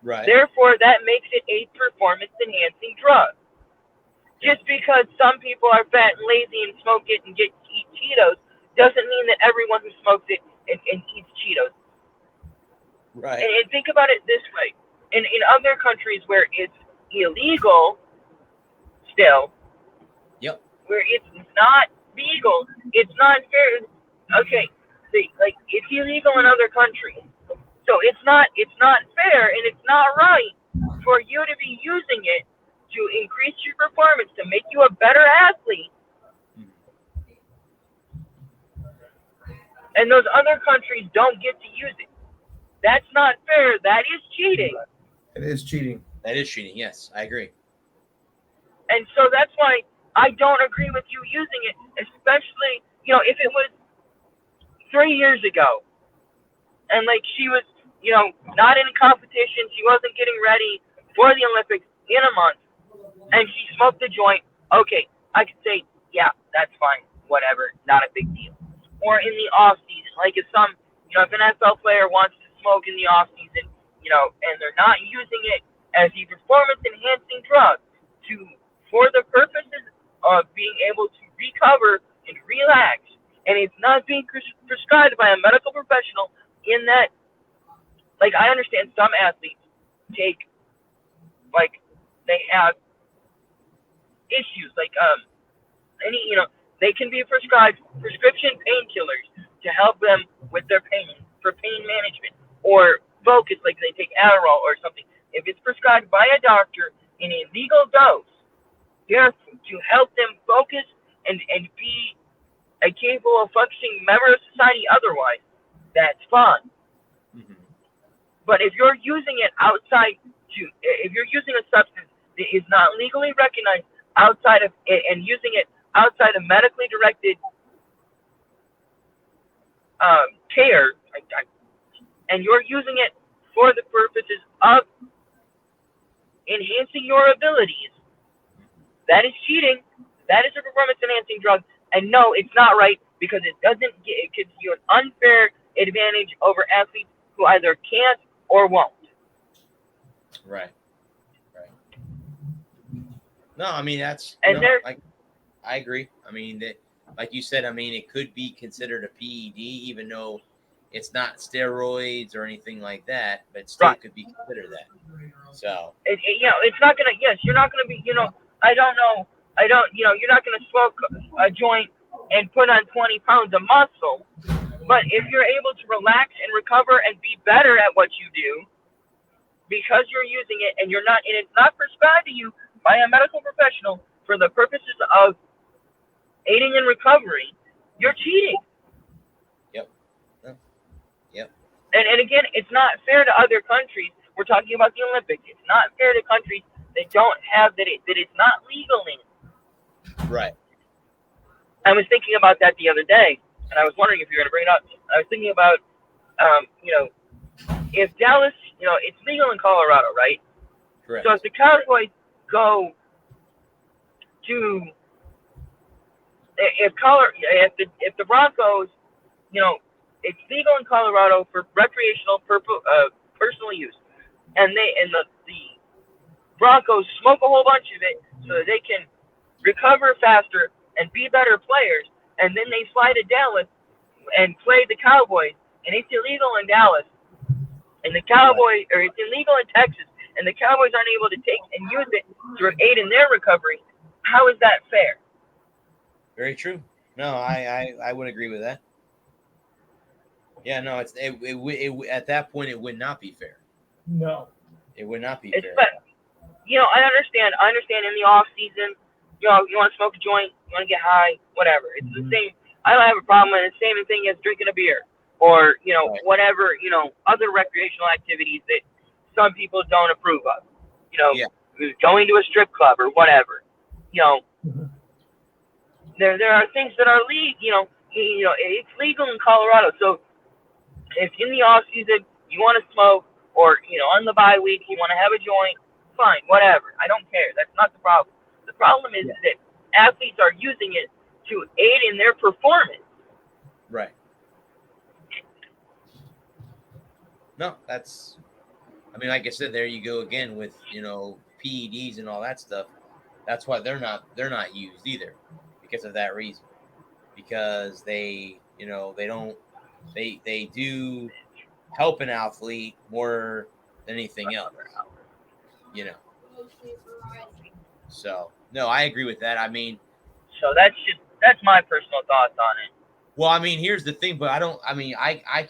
Right. therefore that makes it a performance enhancing drug. Just because some people are fat and lazy and smoke it and eat Cheetos doesn't mean that everyone who smokes it and eats Cheetos. Right. And think about it this way: in other countries where it's illegal, still, Yep. where it's not legal, it's not fair. Okay, see, like it's illegal in other countries, so it's not fair and it's not right for you to be using it to increase your performance to make you a better athlete. And those other countries don't get to use it. That's not fair. That is cheating. It is cheating. That is cheating. Yes, I agree. And so that's why I don't agree with you using it, especially, if it was 3 years ago and like she was, not in competition, she wasn't getting ready for the Olympics in a month and she smoked a joint, okay, I could say, yeah, that's fine, whatever, not a big deal. Or in the off season, like if if an NFL player wants to smoke in the off season, and they're not using it as a performance enhancing drug for the purposes of being able to recover and relax, and it's not being prescribed by a medical professional in that, like I understand some athletes take, like they have issues, like they can be prescribed prescription painkillers to help them with their pain, for pain management, or focus, like they take Adderall or something. If it's prescribed by a doctor in a legal dose, to help them focus and be a capable of functioning member of society otherwise, that's fine. Mm-hmm. But if you're using it if you're using a substance that is not legally recognized outside of and using it outside of medically directed care, and you're using it for the purposes of enhancing your abilities, that is cheating. That is a performance enhancing drug. And no, it's not right because it gives you an unfair advantage over athletes who either can't or won't. Right. No, I mean I agree. I mean that, like you said, I mean it could be considered a PED, even though it's not steroids or anything like that, but still Right. could be considered that. So it's not gonna. Yes, you're not gonna be. I don't know. You're not gonna smoke a joint and put on 20 pounds of muscle. But if you're able to relax and recover and be better at what you do, because you're using it and it's not prescribed to you by a medical professional for the purposes of aiding in recovery, you're cheating. Yep. And again, it's not fair to other countries. We're talking about the Olympics. It's not fair to countries that don't have that it's not legal in. Right. I was thinking about that the other day, and I was wondering if you were going to bring it up. I was thinking about, if Dallas, it's legal in Colorado, right? Correct. So if the Cowboys go to, if the Broncos, it's legal in Colorado for recreational personal use, and the Broncos smoke a whole bunch of it so that they can recover faster and be better players, and then they fly to Dallas and play the Cowboys, and it's illegal in Dallas, and it's illegal in Texas, and the Cowboys aren't able to take and use it to aid in their recovery. How is that fair? Very true. No, I would agree with that. Yeah, no, it at that point it would not be fair. No, it would not be fair. But I understand. In the off season, you want to smoke a joint, you want to get high, whatever. It's the same. I don't have a problem with it. It's the same thing as drinking a beer or Right. whatever other recreational activities that some people don't approve of. Yeah. Going to a strip club or whatever. There are things that are legal. It's legal in Colorado. So if in the off season you want to smoke, or on the bye week you want to have a joint, fine, whatever. I don't care. That's not the problem. The problem is that athletes are using it to aid in their performance. Right. No, that's. I mean, like I said, there you go again with PEDs and all that stuff. That's why they're not used either, because of that reason. Because they do help an athlete more than anything else. You know. So no, I agree with that. I mean, So that's my personal thoughts on it. well, I mean, here's the thing, but I don't. I mean, I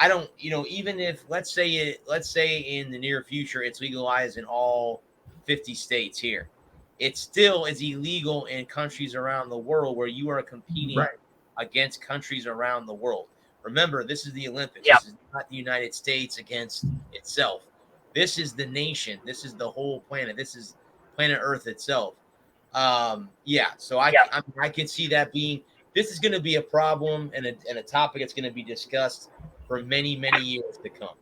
don't. Even if let's say in the near future it's legalized in all 50 states here, it still is illegal in countries around the world where you are competing Right. against countries around the world. Remember, this is the Olympics. Yeah. This is not the United States against itself. This is the nation. This is the whole planet. This is planet Earth itself. Yeah. So I can see that being. This is going to be a problem and a topic that's going to be discussed for many, many years to come.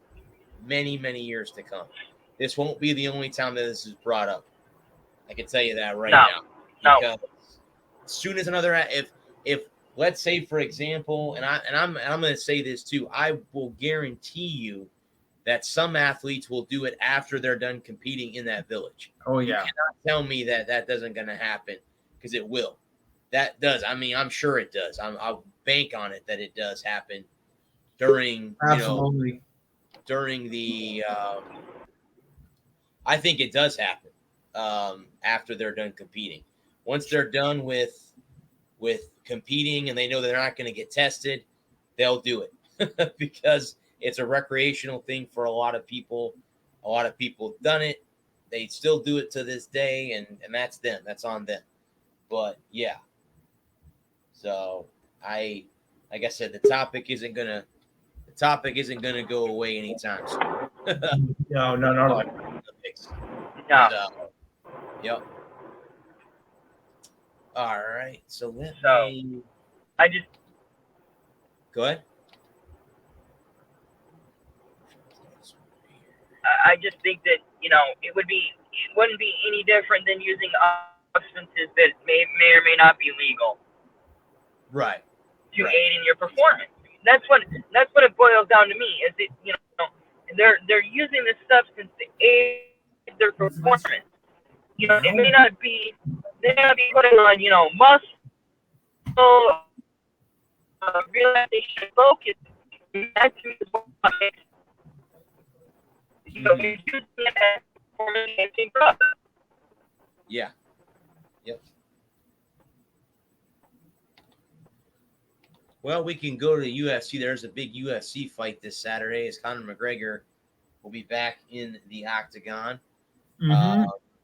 Many, many years to come. This won't be the only time that this is brought up. I can tell you that right now. No. Because as soon as another, if let's say for example, and I'm going to say this too, I will guarantee you that some athletes will do it after they're done competing in that village. Oh You yeah. cannot tell me that doesn't going to happen, because it will. That does. I mean, I'm sure it does. I'll bank on it that it does happen during Absolutely. during the. I think it does happen after they're done competing. Once they're done with competing and they know they're not going to get tested, they'll do it because it's a recreational thing for a lot of people. A lot of people have done it. They still do it to this day, and that's them. That's on them. But yeah. So like I said, the topic isn't gonna go away anytime soon. No. No. Yep. All right. So let So- me I just go ahead. I just think that it wouldn't be any different than using substances that may or may not be legal Right. to Right. aid in your performance. That's what it boils down to me. Is it they're using this substance to aid their performance. It may not be they may not be putting on muscle, relaxation, focus. That's what makes you're using it as performance enhancing drugs. Yeah. Yep. Well, we can go to the UFC. There's a big UFC fight this Saturday as Conor McGregor will be back in the octagon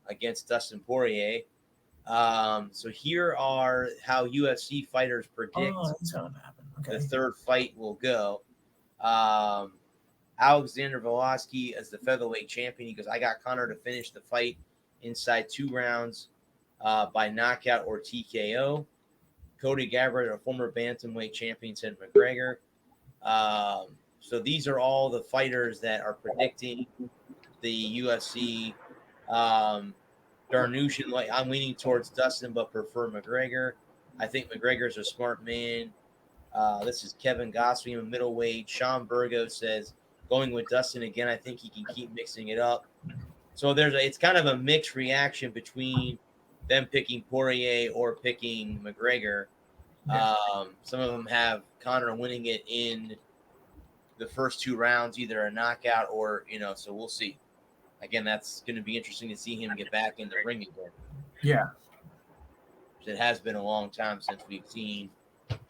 against Dustin Poirier. So here are how UFC fighters predict that's how it happened. Okay. the third fight will go. Alexander Volosky as the featherweight champion. He goes, I got Conor to finish the fight inside 2 rounds by knockout or TKO. Cody Garbrandt, a former bantamweight champion, said McGregor. So these are all the fighters that are predicting the UFC. Darnushin, I'm leaning towards Dustin, but prefer McGregor. I think McGregor's a smart man. This is Kevin Gosling, a middleweight. Sean Burgo says, going with Dustin again, I think he can keep mixing it up. So it's kind of a mixed reaction between them picking Poirier or picking McGregor. Some of them have Conor winning it in the first 2 rounds, either a knockout or, so we'll see. Again, that's going to be interesting to see him get back in the ring again. Yeah. It has been a long time since we've seen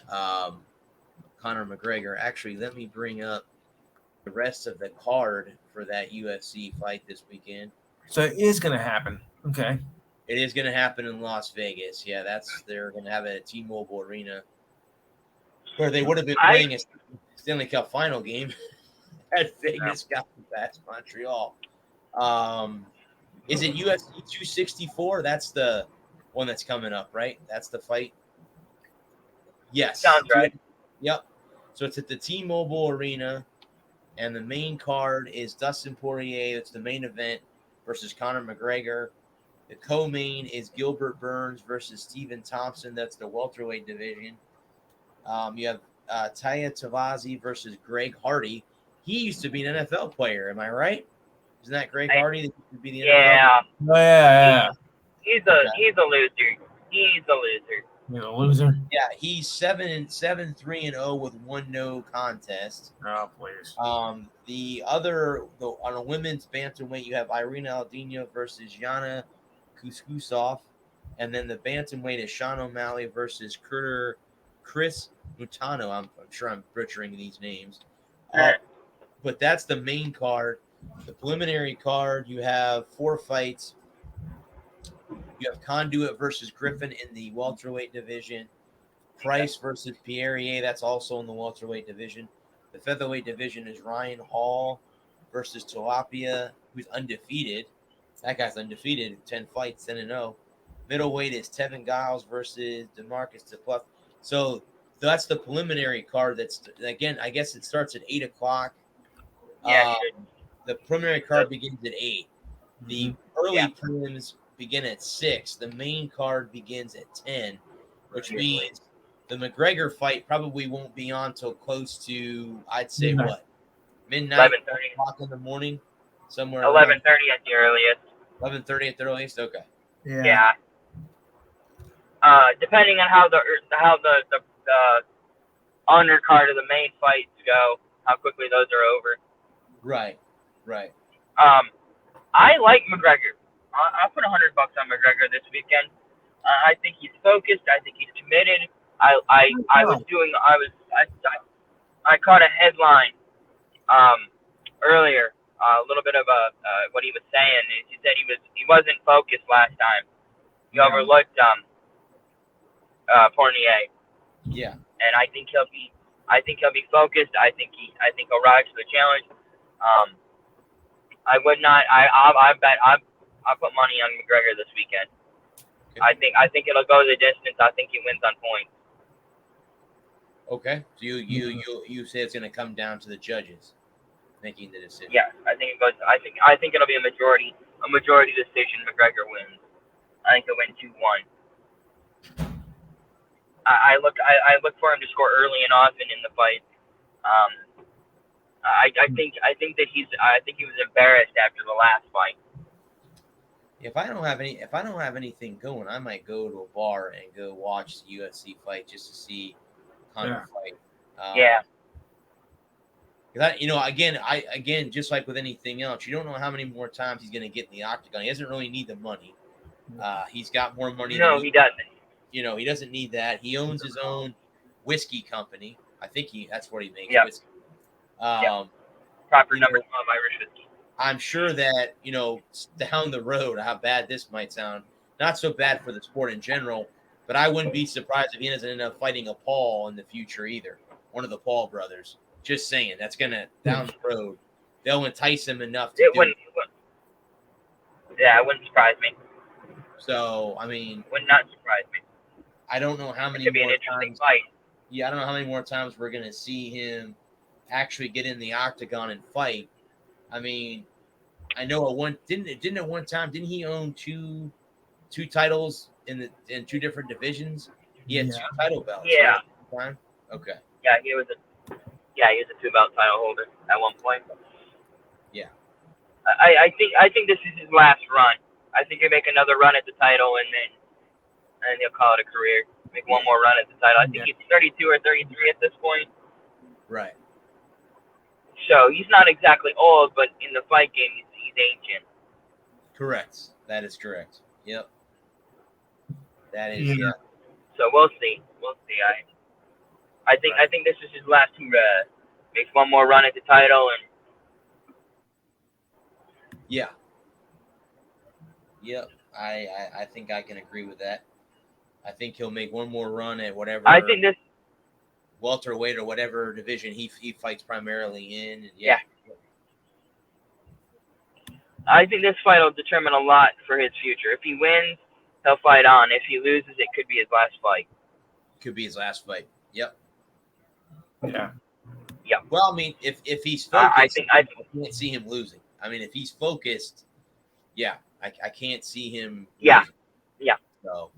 Conor McGregor. Actually, let me bring up the rest of the card for that UFC fight this weekend. So it is going to happen. Okay. It is going to happen in Las Vegas. Yeah, they're going to have it at T-Mobile Arena, where they would have been playing a Stanley Cup final game at Vegas, got past Montreal. Is it UFC 264? That's the one that's coming up, right? That's the fight. Yes, Sounds right. Yep. So it's at the T-Mobile Arena, and the main card is Dustin Poirier. It's the main event versus Conor McGregor. The co-main is Gilbert Burns versus Stephen Thompson. That's the welterweight division. You have Taya Tavazi versus Greg Hardy. He used to be an NFL player. Am I right? Isn't that Greg Hardy that used to be the NFL? Yeah. Yeah. He's a loser. He's a loser. You know, loser. Yeah, he's 7-3-0 with 1 no contest. Oh, please. On a women's bantamweight, you have Irina Aldina versus Yana Kuskusov, and then the bantamweight is Sean O'Malley versus Chris Mutano. I'm sure I'm butchering these names, but that's the main card. The preliminary card, you have 4 fights. You have Conduit versus Griffin in the welterweight division. Price versus Pierre, that's also in the welterweight division. The featherweight division is Ryan Hall versus Tilapia, who's undefeated. That guy's undefeated, 10 fights, 10-0. Middleweight is Tevin Giles versus DeMarcus DePluff. So that's the preliminary card. That's, again, I guess it starts at 8 o'clock. Yeah. The preliminary card begins at 8. The early prelims begin at 6. The main card begins at 10, which means the McGregor fight probably won't be on till close to, I'd say, what? Midnight, 11:30. o'clock in the morning, somewhere. 11:30 at the earliest. 11:30 at the earliest. Okay. Yeah. Depending on how the undercard of the main fights go, how quickly those are over. Right. I like McGregor. I'll put $100 on McGregor this weekend. I think he's focused. I think he's committed. I caught a headline earlier, a little bit of what he was saying. He said he wasn't focused last time. He overlooked Fournier. Yeah. And I think he'll be focused. I think he'll rise to the challenge. I would not. I bet I'll put money on McGregor this weekend. Okay. I think it'll go the distance. I think he wins on points. Okay. So you say it's going to come down to the judges making the decision. Yeah, I think it goes. I think it'll be a majority decision. McGregor wins. I think he'll win 2-1. I look for him to score early and often in the fight. I think that he was embarrassed after the last fight. If I don't have anything going, I might go to a bar and go watch the UFC fight just to see Conor fight. Yeah. Again, just like with anything else, you don't know how many more times he's going to get in the octagon. He doesn't really need the money. He's got more money. No, he doesn't. He doesn't need that. He owns his own whiskey company. I think that's what he makes. Yeah. Whiskey. Proper number 12 Irish whiskey. I'm sure that, down the road, how bad this might sound, not so bad for the sport in general, but I wouldn't be surprised if he doesn't end up fighting a Paul in the future either. One of the Paul brothers. Just saying, that's going to, down the road, they'll entice him enough to do it. Yeah, it wouldn't surprise me. So, I mean. Would not surprise me. I don't know how many more times. It could be an interesting fight. Yeah, I don't know how many more times we're going to see him actually get in the octagon and fight. I mean, I know didn't at one time, didn't he own two titles in 2 different divisions? He had 2 title belts. Yeah. Right? Okay. Yeah, he was a 2-belt title holder at one point. Yeah. I think this is his last run. I think he'll make another run at the title and he'll call it a career. Make one more run at the title. I think he's 32 or 33 at this point. Right. So he's not exactly old, but in the fight game, he's ancient. Correct. That is correct. Yep. That is. Yeah. So we'll see. I think this is his last hurrah. Makes one more run at the title and. Yeah. Yep. I think I can agree with that. I think he'll make one more run at whatever. I think this. Welterweight or whatever division he fights primarily in. Yeah. I think this fight will determine a lot for his future. If he wins, he'll fight on. If he loses, it could be his last fight. Could be his last fight. Yep. Yeah. Yeah. Well, I mean, if he's focused, I can't see him losing. I mean, if he's focused, I can't see him. Yeah. Losing. Yeah. So.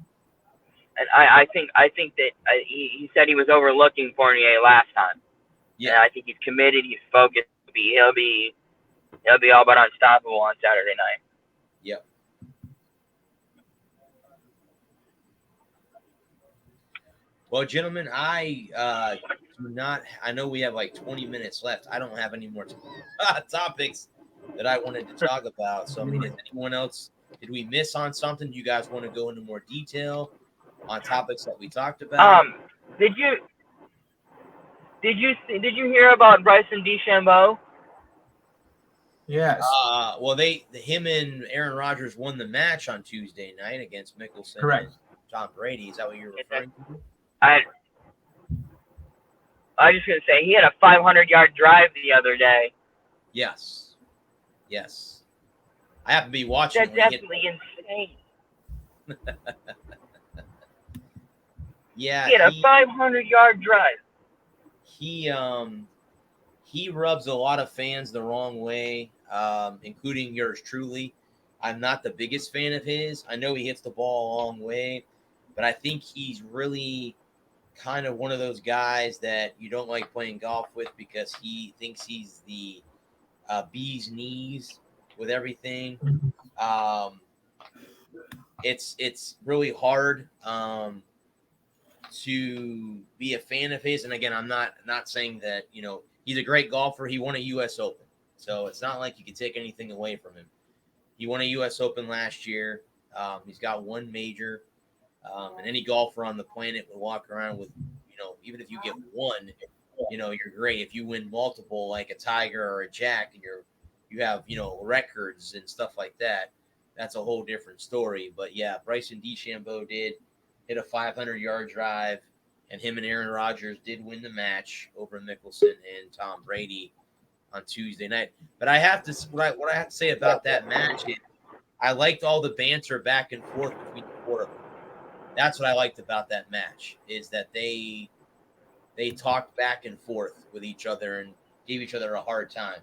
And I think that he said he was overlooking Fournier last time. Yeah. And I think he's committed. He's focused. He'll be all but unstoppable on Saturday night. Yep. Well, gentlemen, I do not. I know we have like 20 minutes left. I don't have any more topics that I wanted to talk about. So, I mean, is anyone else? Did we miss on something? Do you guys want to go into more detail on topics that we talked about? Did you hear about Bryson DeChambeau? Yes. Well, him and Aaron Rodgers won the match on Tuesday night against Mickelson. Correct. And Tom Brady. Is that what you're referring to? I was just gonna say he had a 500-yard drive the other day. Yes. I have to be watching. That's definitely insane. Yeah, he had a 500-yard drive. He rubs a lot of fans the wrong way, including yours truly. I'm not the biggest fan of his. I know he hits the ball a long way, but I think he's really kind of one of those guys that you don't like playing golf with because he thinks he's the bee's knees with everything. It's really hard to be a fan of his. And again, I'm not saying that, he's a great golfer. He won a U.S. Open. So it's not like you can take anything away from him. He won a U.S. Open last year. He's got one major. And any golfer on the planet will walk around with, even if you get one, you're great. If you win multiple, like a Tiger or a Jack, and you have, records and stuff like that, that's a whole different story. But yeah, Bryson DeChambeau did hit a 500-yard drive, and him and Aaron Rodgers did win the match over Mickelson and Tom Brady on Tuesday night. But I have to, what I have to say about that match is I liked all the banter back and forth between the four of them. That's what I liked about that match, is that they talked back and forth with each other and gave each other a hard time.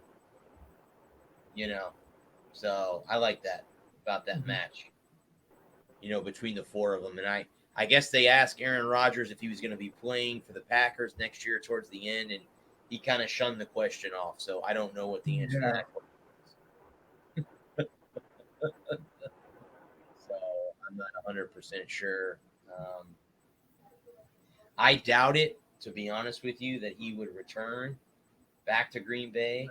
So I like that about that match, between the four of them. And I guess they asked Aaron Rodgers if he was going to be playing for the Packers next year towards the end, and he kind of shunned the question off. So I don't know what the answer to that question is. So I'm not 100% sure. I doubt it, to be honest with you, that he would return back to Green Bay.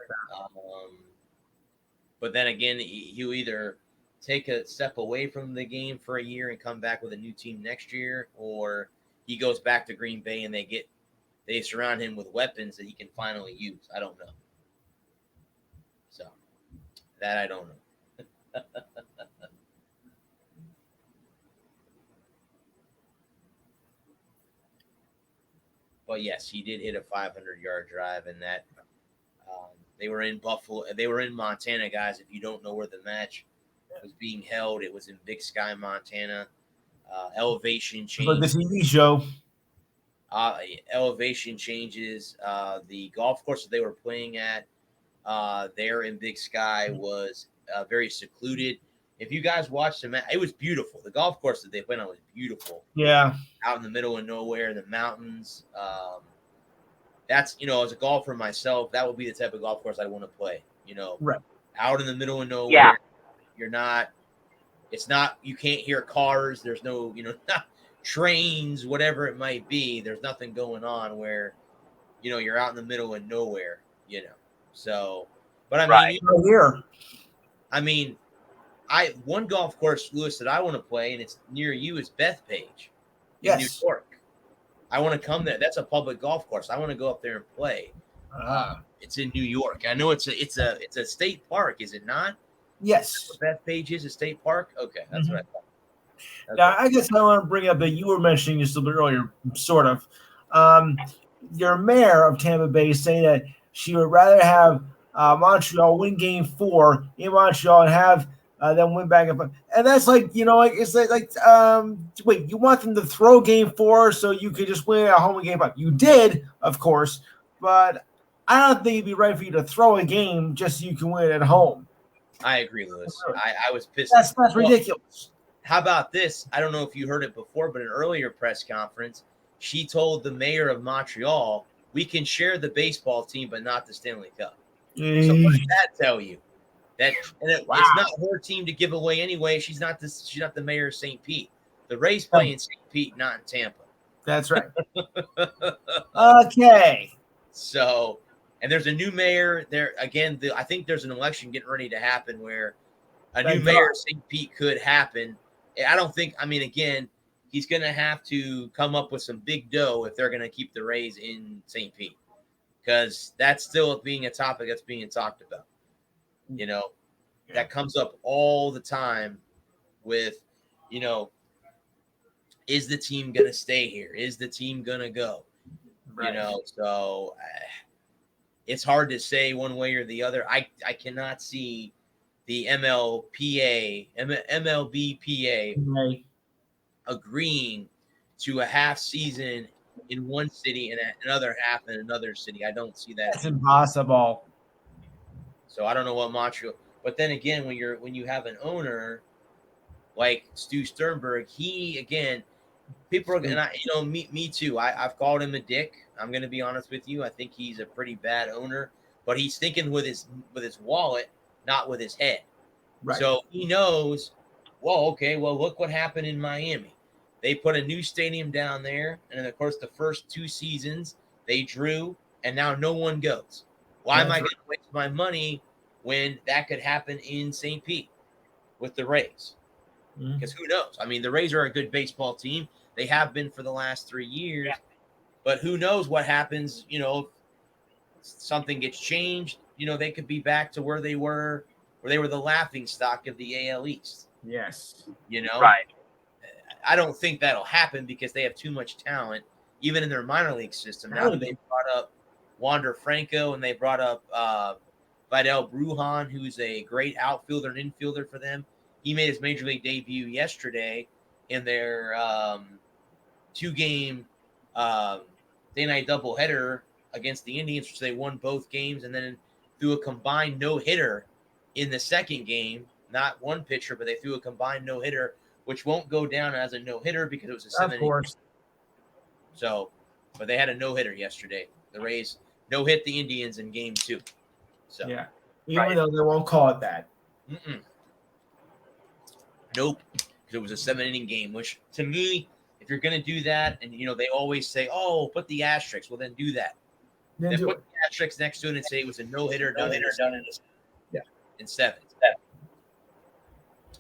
But then again, he'll either take a step away from the game for a year and come back with a new team next year, or he goes back to Green Bay and they surround him with weapons that he can finally use. I don't know. So that I don't know. But yes, he did hit a 500-yard drive, and that they were in Buffalo. They were in Montana, guys. If you don't know where the match was being held, it was in Big Sky, Montana. Elevation change. Like the TV show. Elevation changes. The golf course that they were playing at there in Big Sky was very secluded. If you guys watched the match, it was beautiful. The golf course that they played on was beautiful. Yeah. Out in the middle of nowhere, in the mountains. That's, as a golfer myself, that would be the type of golf course I want to play. Right. Out in the middle of nowhere. Yeah. You can't hear cars. There's no, trains, whatever it might be. There's nothing going on where, you're out in the middle of nowhere, So, but I mean, one golf course, Lewis, that I want to play, and it's near you, is Bethpage in New York. I want to come there. That's a public golf course. I want to go up there and play. It's in New York. I know it's a state park, is it not? Yes. Bethpage is a state park? Okay, that's what I thought. Okay. Now, I guess I want to bring up that you were mentioning just a little bit earlier, sort of. Your mayor of Tampa Bay is saying that she would rather have Montreal win Game 4 in Montreal and have them win back up. And that's like, it's like wait, you want them to throw Game 4 so you could just win a home Game 5? You did, of course, but I don't think it'd be right for you to throw a game just so you can win at home. I agree, Lewis. I was pissed. That's ridiculous. How about this? I don't know if you heard it before, but an earlier press conference, she told the mayor of Montreal, we can share the baseball team, but not the Stanley Cup. So what does that tell you? It's not her team to give away anyway. She's not the mayor of St. Pete. The Rays play in St. Pete, not in Tampa. That's right. Okay. So, and there's a new mayor there again. I think there's an election getting ready to happen where a new Thank mayor God. of St. Pete could happen. I don't think. I mean, again, he's going to have to come up with some big dough if they're going to keep the Rays in St. Pete, because that's still being a topic that's being talked about. You know, that comes up all the time with, you know, is the team going to stay here? Is the team going to go? Right. You know, so it's hard to say one way or the other. I cannot see the MLBPA Right. agreeing to a half season in one city and another half in another city. I don't see that. That's impossible. So I don't know what Montreal. But then again, when you have an owner like Stu Sternberg, he again, people are and me too. I've called him a dick. I'm going to be honest with you. I think he's a pretty bad owner, but he's thinking with his wallet, not with his head. Right. So he knows. Well, okay. Well, look what happened in Miami. They put a new stadium down there, and then of course the first 2 seasons they drew, and now no one goes. Why am I going to waste my money when that could happen in St. Pete with the Rays? Because who knows? I mean, the Rays are a good baseball team. They have been for the last 3 years. Yeah. But who knows what happens, you know, if something gets changed. You know, they could be back to where they were the laughing stock of the AL East. Yes. You know? Right. I don't think that'll happen because they have too much talent, even in their minor league system. Now that they brought up Wander Franco and they brought up Vidal Brujan, who's a great outfielder and infielder for them. He made his major league debut yesterday in their 2-game day-night doubleheader against the Indians, which they won both games, and then threw a combined no-hitter in the second game. Not one pitcher, but they threw a combined no-hitter, which won't go down as a no-hitter because it was a 7-inning. Of course. So, but they had a no-hitter yesterday. The Rays no-hit the Indians in game 2. So yeah, even though they won't call it that. Nope. It was a 7-inning game, which to me, if you're going to do that, and you know they always say, "Oh, put the asterisks." Well, then do that. Then put the asterisks next to it and say it was a no-hitter done in 7.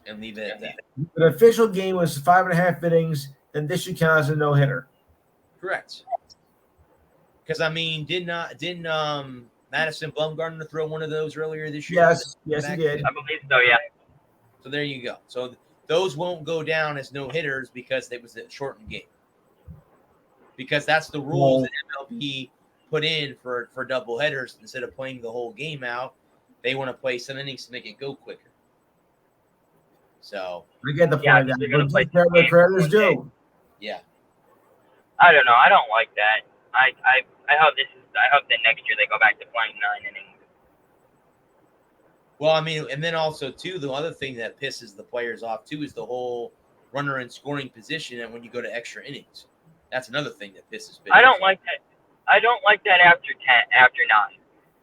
And leave it at that. The official game was 5.5 innings, and this should count as a no-hitter. Correct. Because I mean, didn't Madison Bumgarner throw one of those earlier this year? Yes, he did. I believe so. Yeah. So there you go. So those won't go down as no-hitters because it was a shortened game. Because that's the rules that MLB put in for doubleheaders. Instead of playing the whole game out, they want to play 7 innings to make it go quicker. So I get the point. They're going to play what creditors do. Yeah. I don't know. I don't like that. I hope I hope that next year they go back to playing 9 innings. Well, I mean, and then also too, the other thing that pisses the players off too is the whole runner in scoring position, and when you go to extra innings, that's another thing that pisses. I don't like that. I don't like that after 9.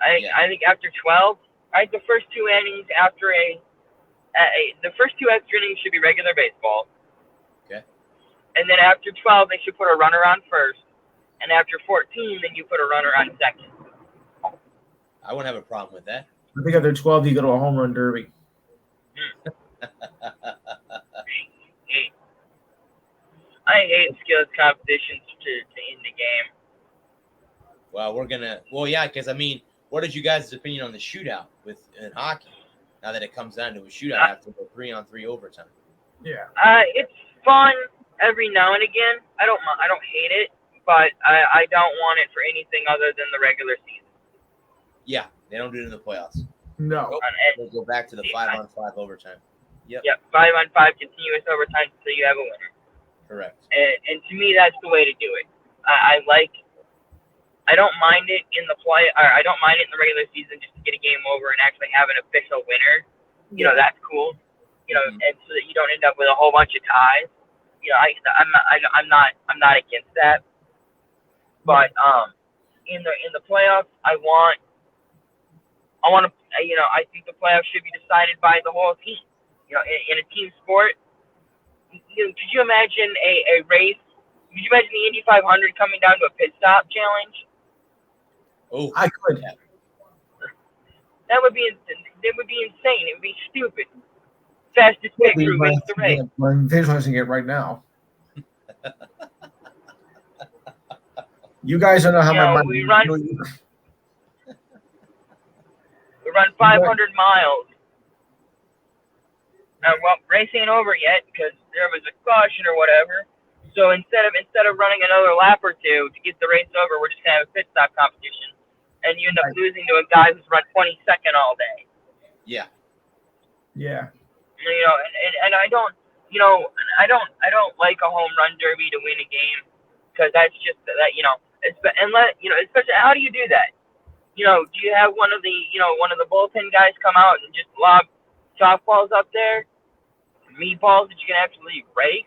I think after 12, right? The first 2 innings after the first 2 extra innings should be regular baseball. Okay. And then after 12, they should put a runner on first, and after 14, then you put a runner on second. I wouldn't have a problem with that. I think after 12, you go to a home run derby. I hate skills competitions to end the game. Well, yeah, because I mean, what is you guys' opinion on the shootout in hockey? Now that it comes down to a shootout after the 3-on-3 overtime. Yeah. It's fun every now and again. I don't hate it, but I don't want it for anything other than the regular season. Yeah, they don't do it in the playoffs. No. They'll go back to the 5-on-5 overtime. Yep. 5-on-5 continuous overtime until you have a winner. Correct. And to me, that's the way to do it. I don't mind it in the I don't mind it in the regular season just to get a game over and actually have an official winner. You know, that's cool. You know, and so that you don't end up with a whole bunch of ties. You know, I'm not against that. But in the playoffs, I want to. You know, I think the playoffs should be decided by the whole team. You know, in a team sport, could you imagine a race Could you imagine the Indy 500 coming down to a pit stop challenge? Oh, I could. yeah. That would be insane. It would be stupid. Fastest pit crew wins the race. I'm visualizing it right now. You guys don't know how my We mind. run 500 miles. Well, race ain't over yet because there was a caution or whatever. So instead of running another lap or two to get the race over, we're just gonna have a pit stop competition, and you end up losing to a guy who's run 22nd all day. Yeah. Yeah. And I don't like a home run derby to win a game because that's just that especially how do you do that? Do you have one of the bullpen guys come out and just lob softballs up there, meatballs that you can actually break,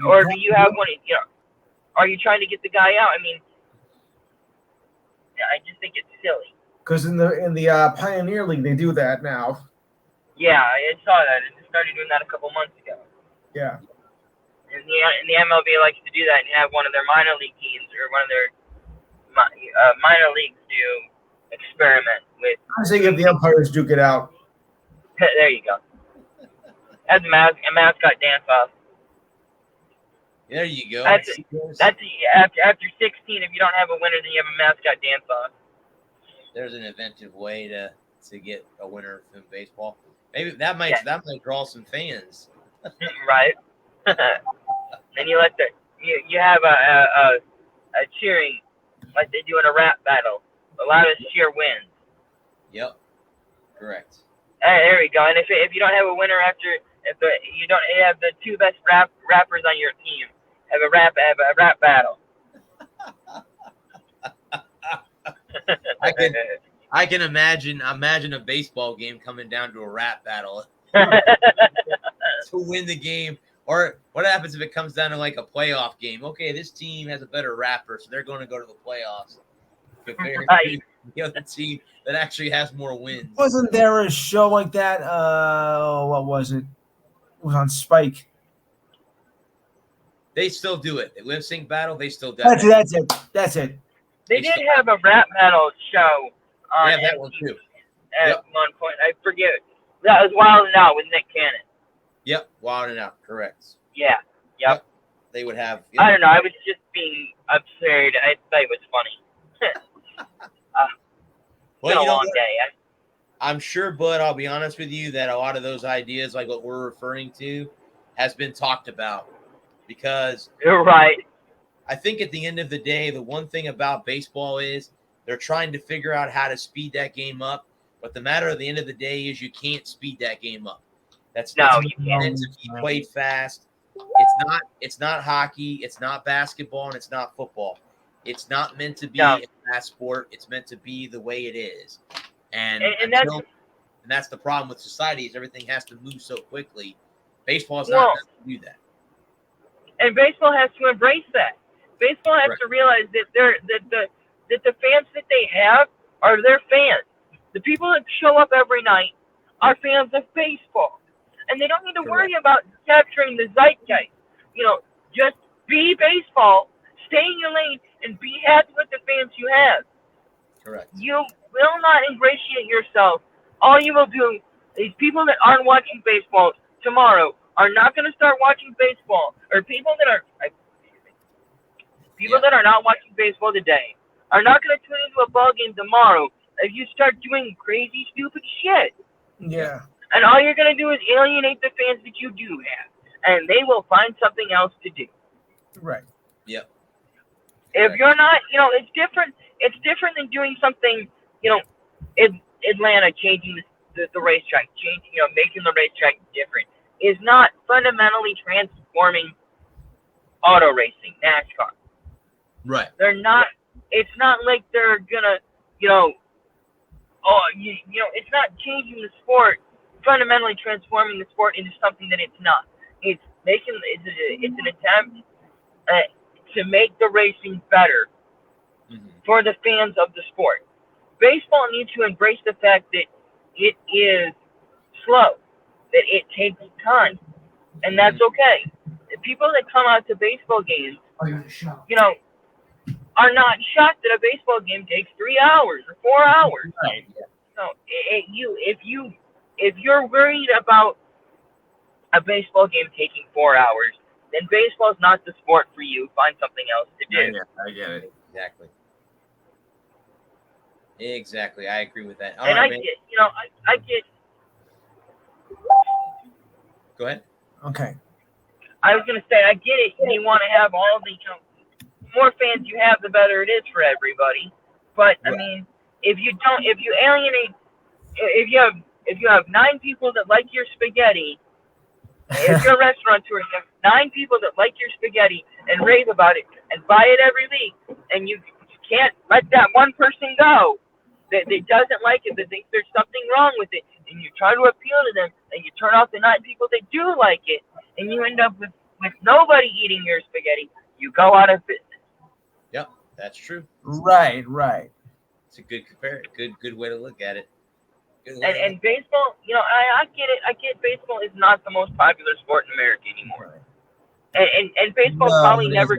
or do you have one? Are you trying to get the guy out? I mean, I just think it's silly. Because in the Pioneer League they do that now. Yeah, I saw that. They started doing that a couple months ago. Yeah. And the MLB likes to do that and have one of their minor league teams or one of their minor leagues do experiment with. I say if the umpires duke it out. There you go. That's a mascot dance off. There you go. That's after 16. If you don't have a winner, then you have a mascot dance off. There's an inventive way to get a winner from baseball. Maybe that might draw some fans. Right. And you have a cheering like they do in a rap battle. The loudest cheer wins. Yep. Correct. There we go. And if you don't have a winner if you don't have the two best rappers on your team, have a rap battle. I can imagine a baseball game coming down to a rap battle to win the game. Or what happens if it comes down to like a playoff game? Okay, this team has a better rapper, so they're going to go to the playoffs compared to the other team that actually has more wins. Wasn't there a show like that? What was it? It was on Spike. They still do it. The lip sync battle, they still do it. That's it. They did have a rap battle show on that one too. At one point. I forget. That was Wild 'N Out with Nick Cannon. Yep, Wild 'N Out, correct. Yeah. Yep. They would have. I don't know. I was just being absurd. I thought it was funny. It's been a long day. I'm sure, Bud, I'll be honest with you, that a lot of those ideas, like what we're referring to, has been talked about. Because you're right. I think at the end of the day, the one thing about baseball is they're trying to figure out how to speed that game up. But the matter at the end of the day is you can't speed that game up. That's you can't. Meant to be played fast. It's not hockey. It's not basketball, and it's not football. It's not meant to be a fast sport. It's meant to be the way it is. And that's the problem with society is everything has to move so quickly. Baseball is not meant to do that. And baseball has to embrace that. Baseball has to realize that the fans that they have are their fans. The people that show up every night are fans of baseball. And they don't need to worry about capturing the zeitgeist. Just be baseball, stay in your lane, and be happy with the fans you have. Correct. You will not ingratiate yourself. All you will do is people that aren't watching baseball tomorrow are not going to start watching baseball, or people that are not watching baseball today are not going to tune into a ball game tomorrow if you start doing crazy, stupid shit. Yeah. And all you're going to do is alienate the fans that you do have, and they will find something else to do. Right. Yep. If you're not, it's different. It's different than doing something, Atlanta changing the racetrack, making the racetrack different, is not fundamentally transforming auto racing, NASCAR. Right. They're not. It's not like they're gonna, it's not changing the sport, fundamentally transforming the sport into something that it's not. It's an attempt to make the racing better for the fans of the sport. Baseball needs to embrace the fact that it is slow, that it takes time, and that's okay. The people that come out to baseball games are not shocked that a baseball game takes 3 hours or 4 hours. Right. So if you're worried about a baseball game taking 4 hours, then baseball's not the sport for you. Find something else to do. I get it. Exactly. I agree with that. All And right, I man. get, I get. Go ahead. Okay. I was gonna say I get it. You want to have all the more fans you have, the better it is for everybody. But I Right. mean, if you alienate, if you have 9 people that like your spaghetti, if you're a restaurateur, you have 9 people that like your spaghetti and rave about it and buy it every week, and you can't let that one person go that doesn't like it, that thinks there's something wrong with it, and you try to appeal to them, and you turn off the 9 people that do like it, and you end up with nobody eating your spaghetti. You go out of business. Yep, that's true. Right. It's a good good way to look at it. And baseball, I get it. I get baseball is not the most popular sport in America anymore. And baseball's probably never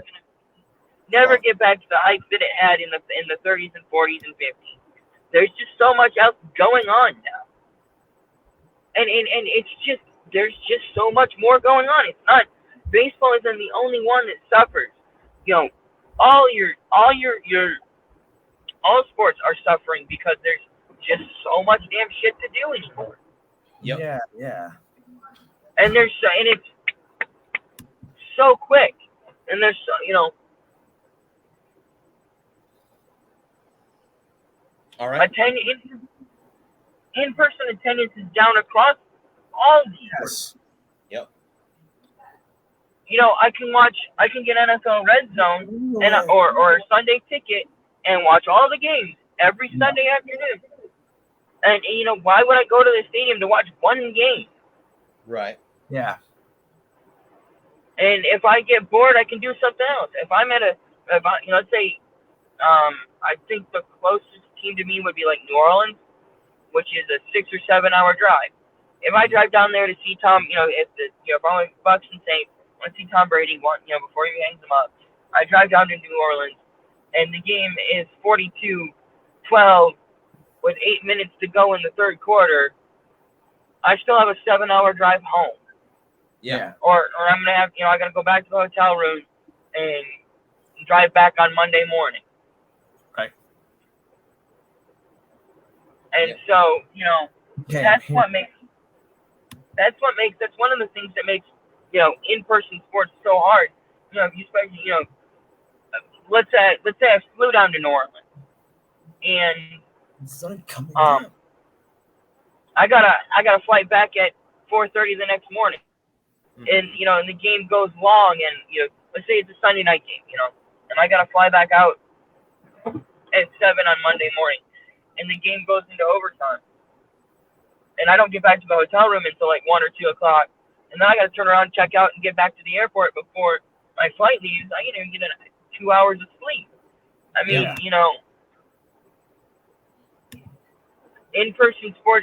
get back to the hype that it had in the 30s and 40s and 50s. There's just so much else going on now. And it's just there's just so much more going on. It's not baseball isn't the only one that suffers. All sports are suffering because there's just so much damn shit to do anymore. Yep. Yeah. And it's so quick. And there's All right. in-person attendance is down across all these. Yes. Yep. I can get NFL Red Zone or a Sunday ticket and watch all the games every Sunday afternoon. And why would I go to the stadium to watch one game? Right. Yeah. And if I get bored, I can do something else. If I'm at let's say, I think the closest team to me would be like New Orleans, which is a 6 or 7 hour drive. If I drive down there to see Tom, if I'm with Bucks and Saints, I want to see Tom Brady, before he hangs them up, I drive down to New Orleans, and the game is 42-12 with 8 minutes to go in the third quarter. I still have a 7 hour drive home. Yeah. Or I'm gonna have, I gotta go back to the hotel room and drive back on Monday morning. Right. And so, Okay. that's one of the things that makes, in-person sports so hard. If you especially, let's say I flew down to New Orleans, and I got a flight back at 4:30 the next morning. And and the game goes long, and let's say it's a Sunday night game, and I gotta fly back out at 7 on Monday morning, and the game goes into overtime, and I don't get back to the hotel room until like 1 or 2 o'clock, and then I gotta turn around, check out, and get back to the airport before my flight leaves. I get 2 hours of sleep. I mean,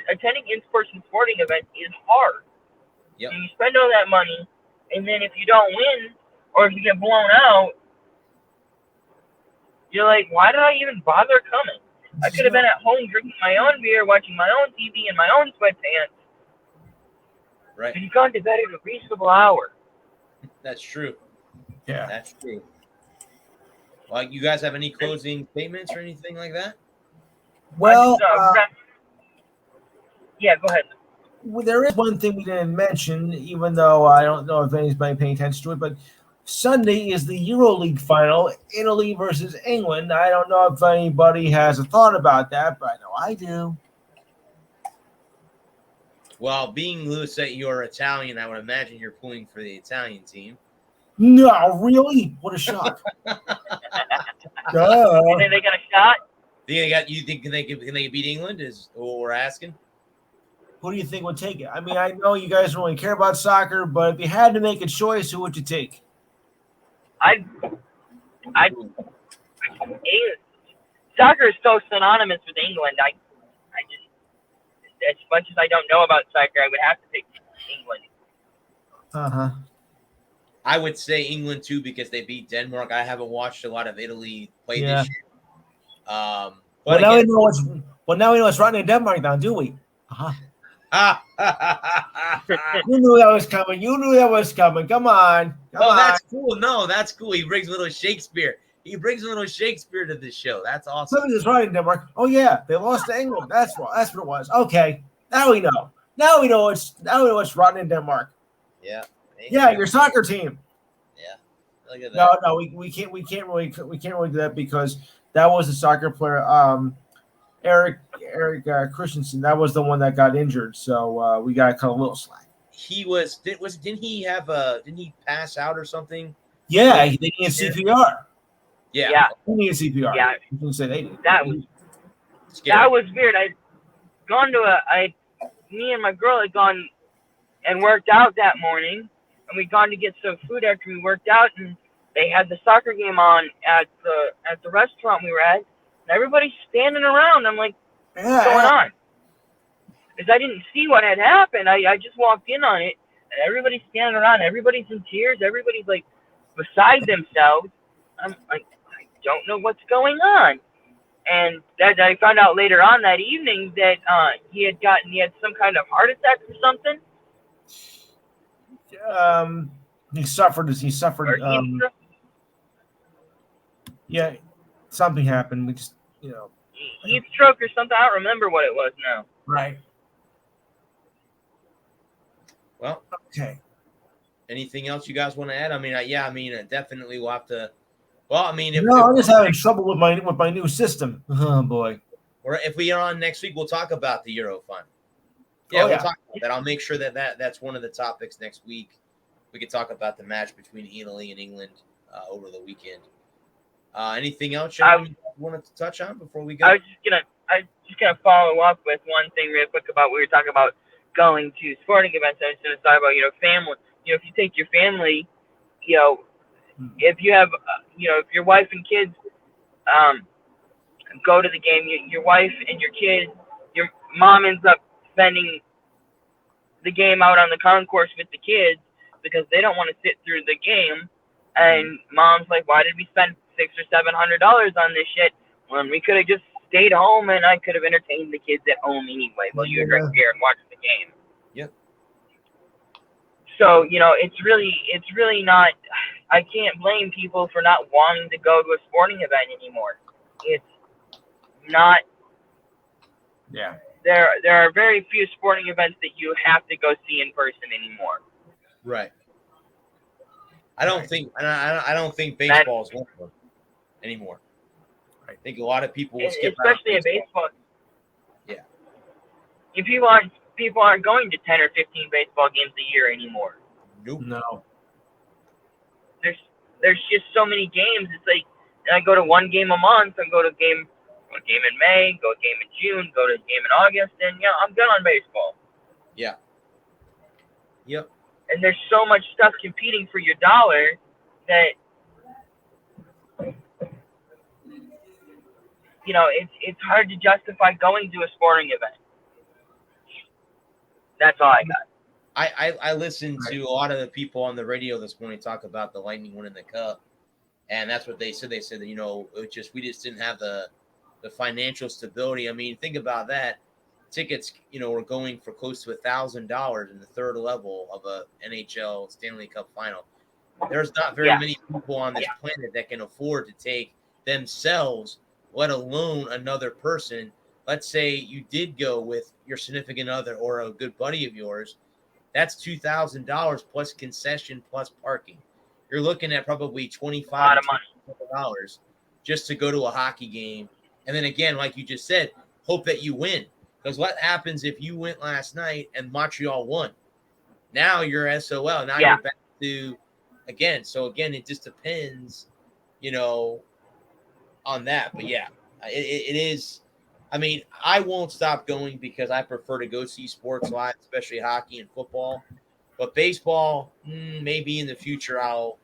attending in-person sporting events is hard. Yep. And you spend all that money, and then if you don't win, or if you get blown out, you're like, why did I even bother coming? I could have been at home drinking my own beer, watching my own TV in my own sweatpants. Right. And you've gone to bed at a reasonable hour. That's true. Yeah. That's true. Well, you guys have any closing statements or anything like that? Well, yeah, go ahead. there is one thing we didn't mention, even though I don't know if anybody's paying attention to it, but Sunday is the EuroLeague final, Italy versus England. I don't know if anybody has a thought about that, but I know I do. Well, being Lewis that you're Italian, I would imagine you're pulling for the Italian team. No, really? What a shock. And then they got a shot? You think can they beat England is what we're asking? Who do you think would take it? I mean, I know you guys don't really care about soccer, but if you had to make a choice, who would you take? Soccer is so synonymous with England. I just, as much as I don't know about soccer, I would have to pick England. I would say England too because they beat Denmark. I haven't watched a lot of Italy play Yeah. this year. Well, But now again, we know it's running in Denmark now, do we? Uh-huh. oh, You knew that was coming. You knew that was coming. Come on. Come on. that's cool. No, that's cool. He brings a little Shakespeare. He brings a little Shakespeare to this show. That's awesome. Something is right in Denmark. Oh yeah, they lost to England. That's what it was. Okay, now we know. Now we know it's rotten in Denmark. Yeah. Yeah, your soccer team. Yeah. Look at that. No, we can't really do that because that was a soccer player, Eric Christensen. That was the one that got injured. So we got to cut a little slack. He didn't he pass out or something? Yeah, they needed CPR. Yeah. They needed CPR. Yeah. You can say they did. That was Scary. that was weird. Me and my girl had gone and worked out that morning, and we'd gone to get some food after we worked out, and they had the soccer game on at the restaurant we were at, and everybody's standing around. I'm like, what's going on? Because I didn't see what had happened. I just walked in on it, and everybody's standing around. Everybody's in tears. Everybody's like beside themselves. I'm like, I don't know what's going on. And that I found out later on that evening that he had some kind of heart attack or something. He suffered. Or heat stroke. Yeah, something happened. We just, Heat stroke or something. I don't remember what it was now. right. Well, Okay. anything else you guys want to add? I mean, definitely we'll have to. Well, I mean, I'm just having trouble with my new system. Oh boy. or if we are on next week, we'll talk about the Euro Fund. Oh, We'll yeah. talk about that. I'll make sure that's one of the topics next week. We could talk about the match between Italy and England over the weekend. Anything else you wanted to touch on before we go? I was just gonna follow up with one thing real quick about we were talking about going to sporting events. I was gonna talk about family. If you take your family, if you have if your wife and kids go to the game, your wife and your kids, your mom ends up spending the game out on the concourse with the kids because they don't want to sit through the game, and mom's like, why did we spend $600 or $700 on this shit when we could have just stayed home and I could have entertained the kids at home anyway while you were drinking beer and watching the game. Yep. So it's really not. I can't blame people for not wanting to go to a sporting event anymore. It's not. Yeah. There are very few sporting events that you have to go see in person anymore. Right. I don't think baseball is one of them anymore. I think a lot of people will skip out especially in baseball. Yeah. If people aren't going to 10 or 15 baseball games a year anymore. Nope. No. There's just so many games. It's like I go to one game a month. I go to a game in May, go a game in June, go to a game in August, and I'm done on baseball. Yeah. Yep. And there's so much stuff competing for your dollar that it's hard to justify going to a sporting event. That's all I got. I listened to a lot of the people on the radio this morning talk about the Lightning winning the Cup, and that's what they said. They said that we just didn't have the financial stability. I mean, think about that. Tickets, were going for close to $1,000 in the third level of a NHL Stanley Cup final. There's not very many people on this planet that can afford to take themselves, let alone another person. Let's say you did go with your significant other or a good buddy of yours. That's $2,000 plus concession plus parking. You're looking at probably $25 just to go to a hockey game. And then again, like you just said, hope that you win. Because what happens if you went last night and Montreal won? Now you're SOL. Now you're back to again. So again, it just depends, on that. But yeah, it is. I mean, I won't stop going because I prefer to go see sports live, especially hockey and football. But baseball, maybe in the future I'll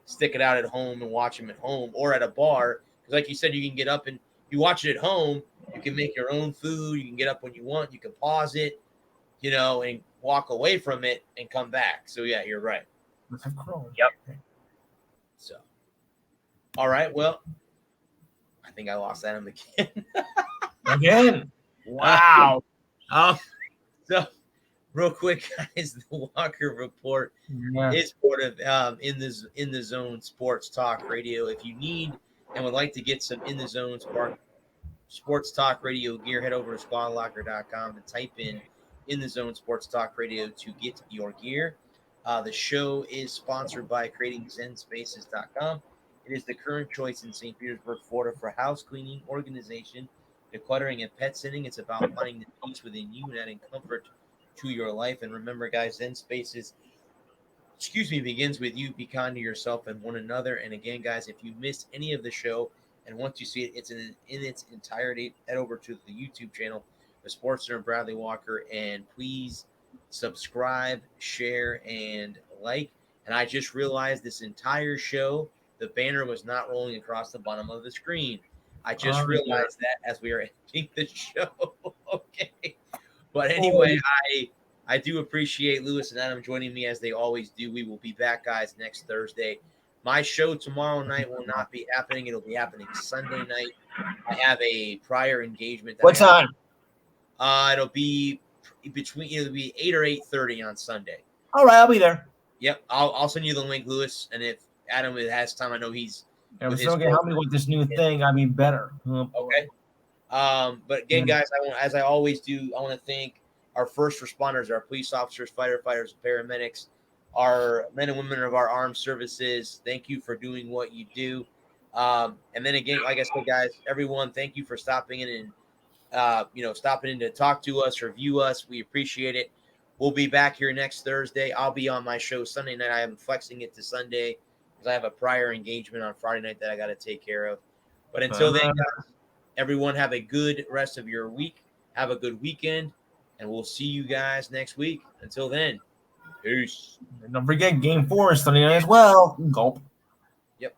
stick it out at home and watch them at home or at a bar. Because like you said, you can get up and you watch it at home. You can make your own food. You can get up when you want. You can pause it, and walk away from it and come back. So, yeah, you're right. Let's have Chrome. Yep. So, all right. Well, I think I lost Adam again. Again. Wow. So, real quick, guys, the Walker Report Yeah. is part of in the Zone Sports Talk Radio. If you need and would like to get some in the Zone Sports Talk Radio gear, head over to squadlocker.com and type in the Zone Sports Talk Radio to get your gear. The show is sponsored by creatingzenspaces.com. It is the current choice in St. Petersburg, Florida for house cleaning, organization, decluttering, and pet sitting. It's about finding the peace within you and adding comfort to your life. And remember, guys, Zen Spaces, begins with you. Be kind to yourself and one another. And again, guys, if you missed any of the show and once you see it, it's in its entirety, head over to the YouTube channel, The Sports Center Bradley Walker, and please subscribe, share, and like. And I just realized this entire show, the banner was not rolling across the bottom of the screen. I just realized that as we are ending the show. Okay. But anyway, I do appreciate Lewis and Adam joining me as they always do. We will be back, guys, next Thursday. My show tomorrow night will not be happening. It'll be happening Sunday night. I have a prior engagement. What time? It'll be 8 or 8:30 on Sunday. All right, I'll be there. Yep, I'll send you the link, Lewis. And if Adam has time, I know he's. Yeah, we're still gonna help me with this new thing. I mean, better. Okay. But again, guys, as I always do, I want to thank our first responders, our police officers, firefighters, paramedics, our men and women of our armed services. Thank you for doing what you do. And then again, like I said, guys, everyone, thank you for stopping in and stopping in to talk to us or view us. We appreciate it. We'll be back here next Thursday. I'll be on my show Sunday night. I am flexing it to Sunday because I have a prior engagement on Friday night that I got to take care of. But until then, guys, everyone have a good rest of your week. Have a good weekend, and we'll see you guys next week. Until then, peace. And don't forget, Game 4 is Sunday night as well. Gulp. Yep.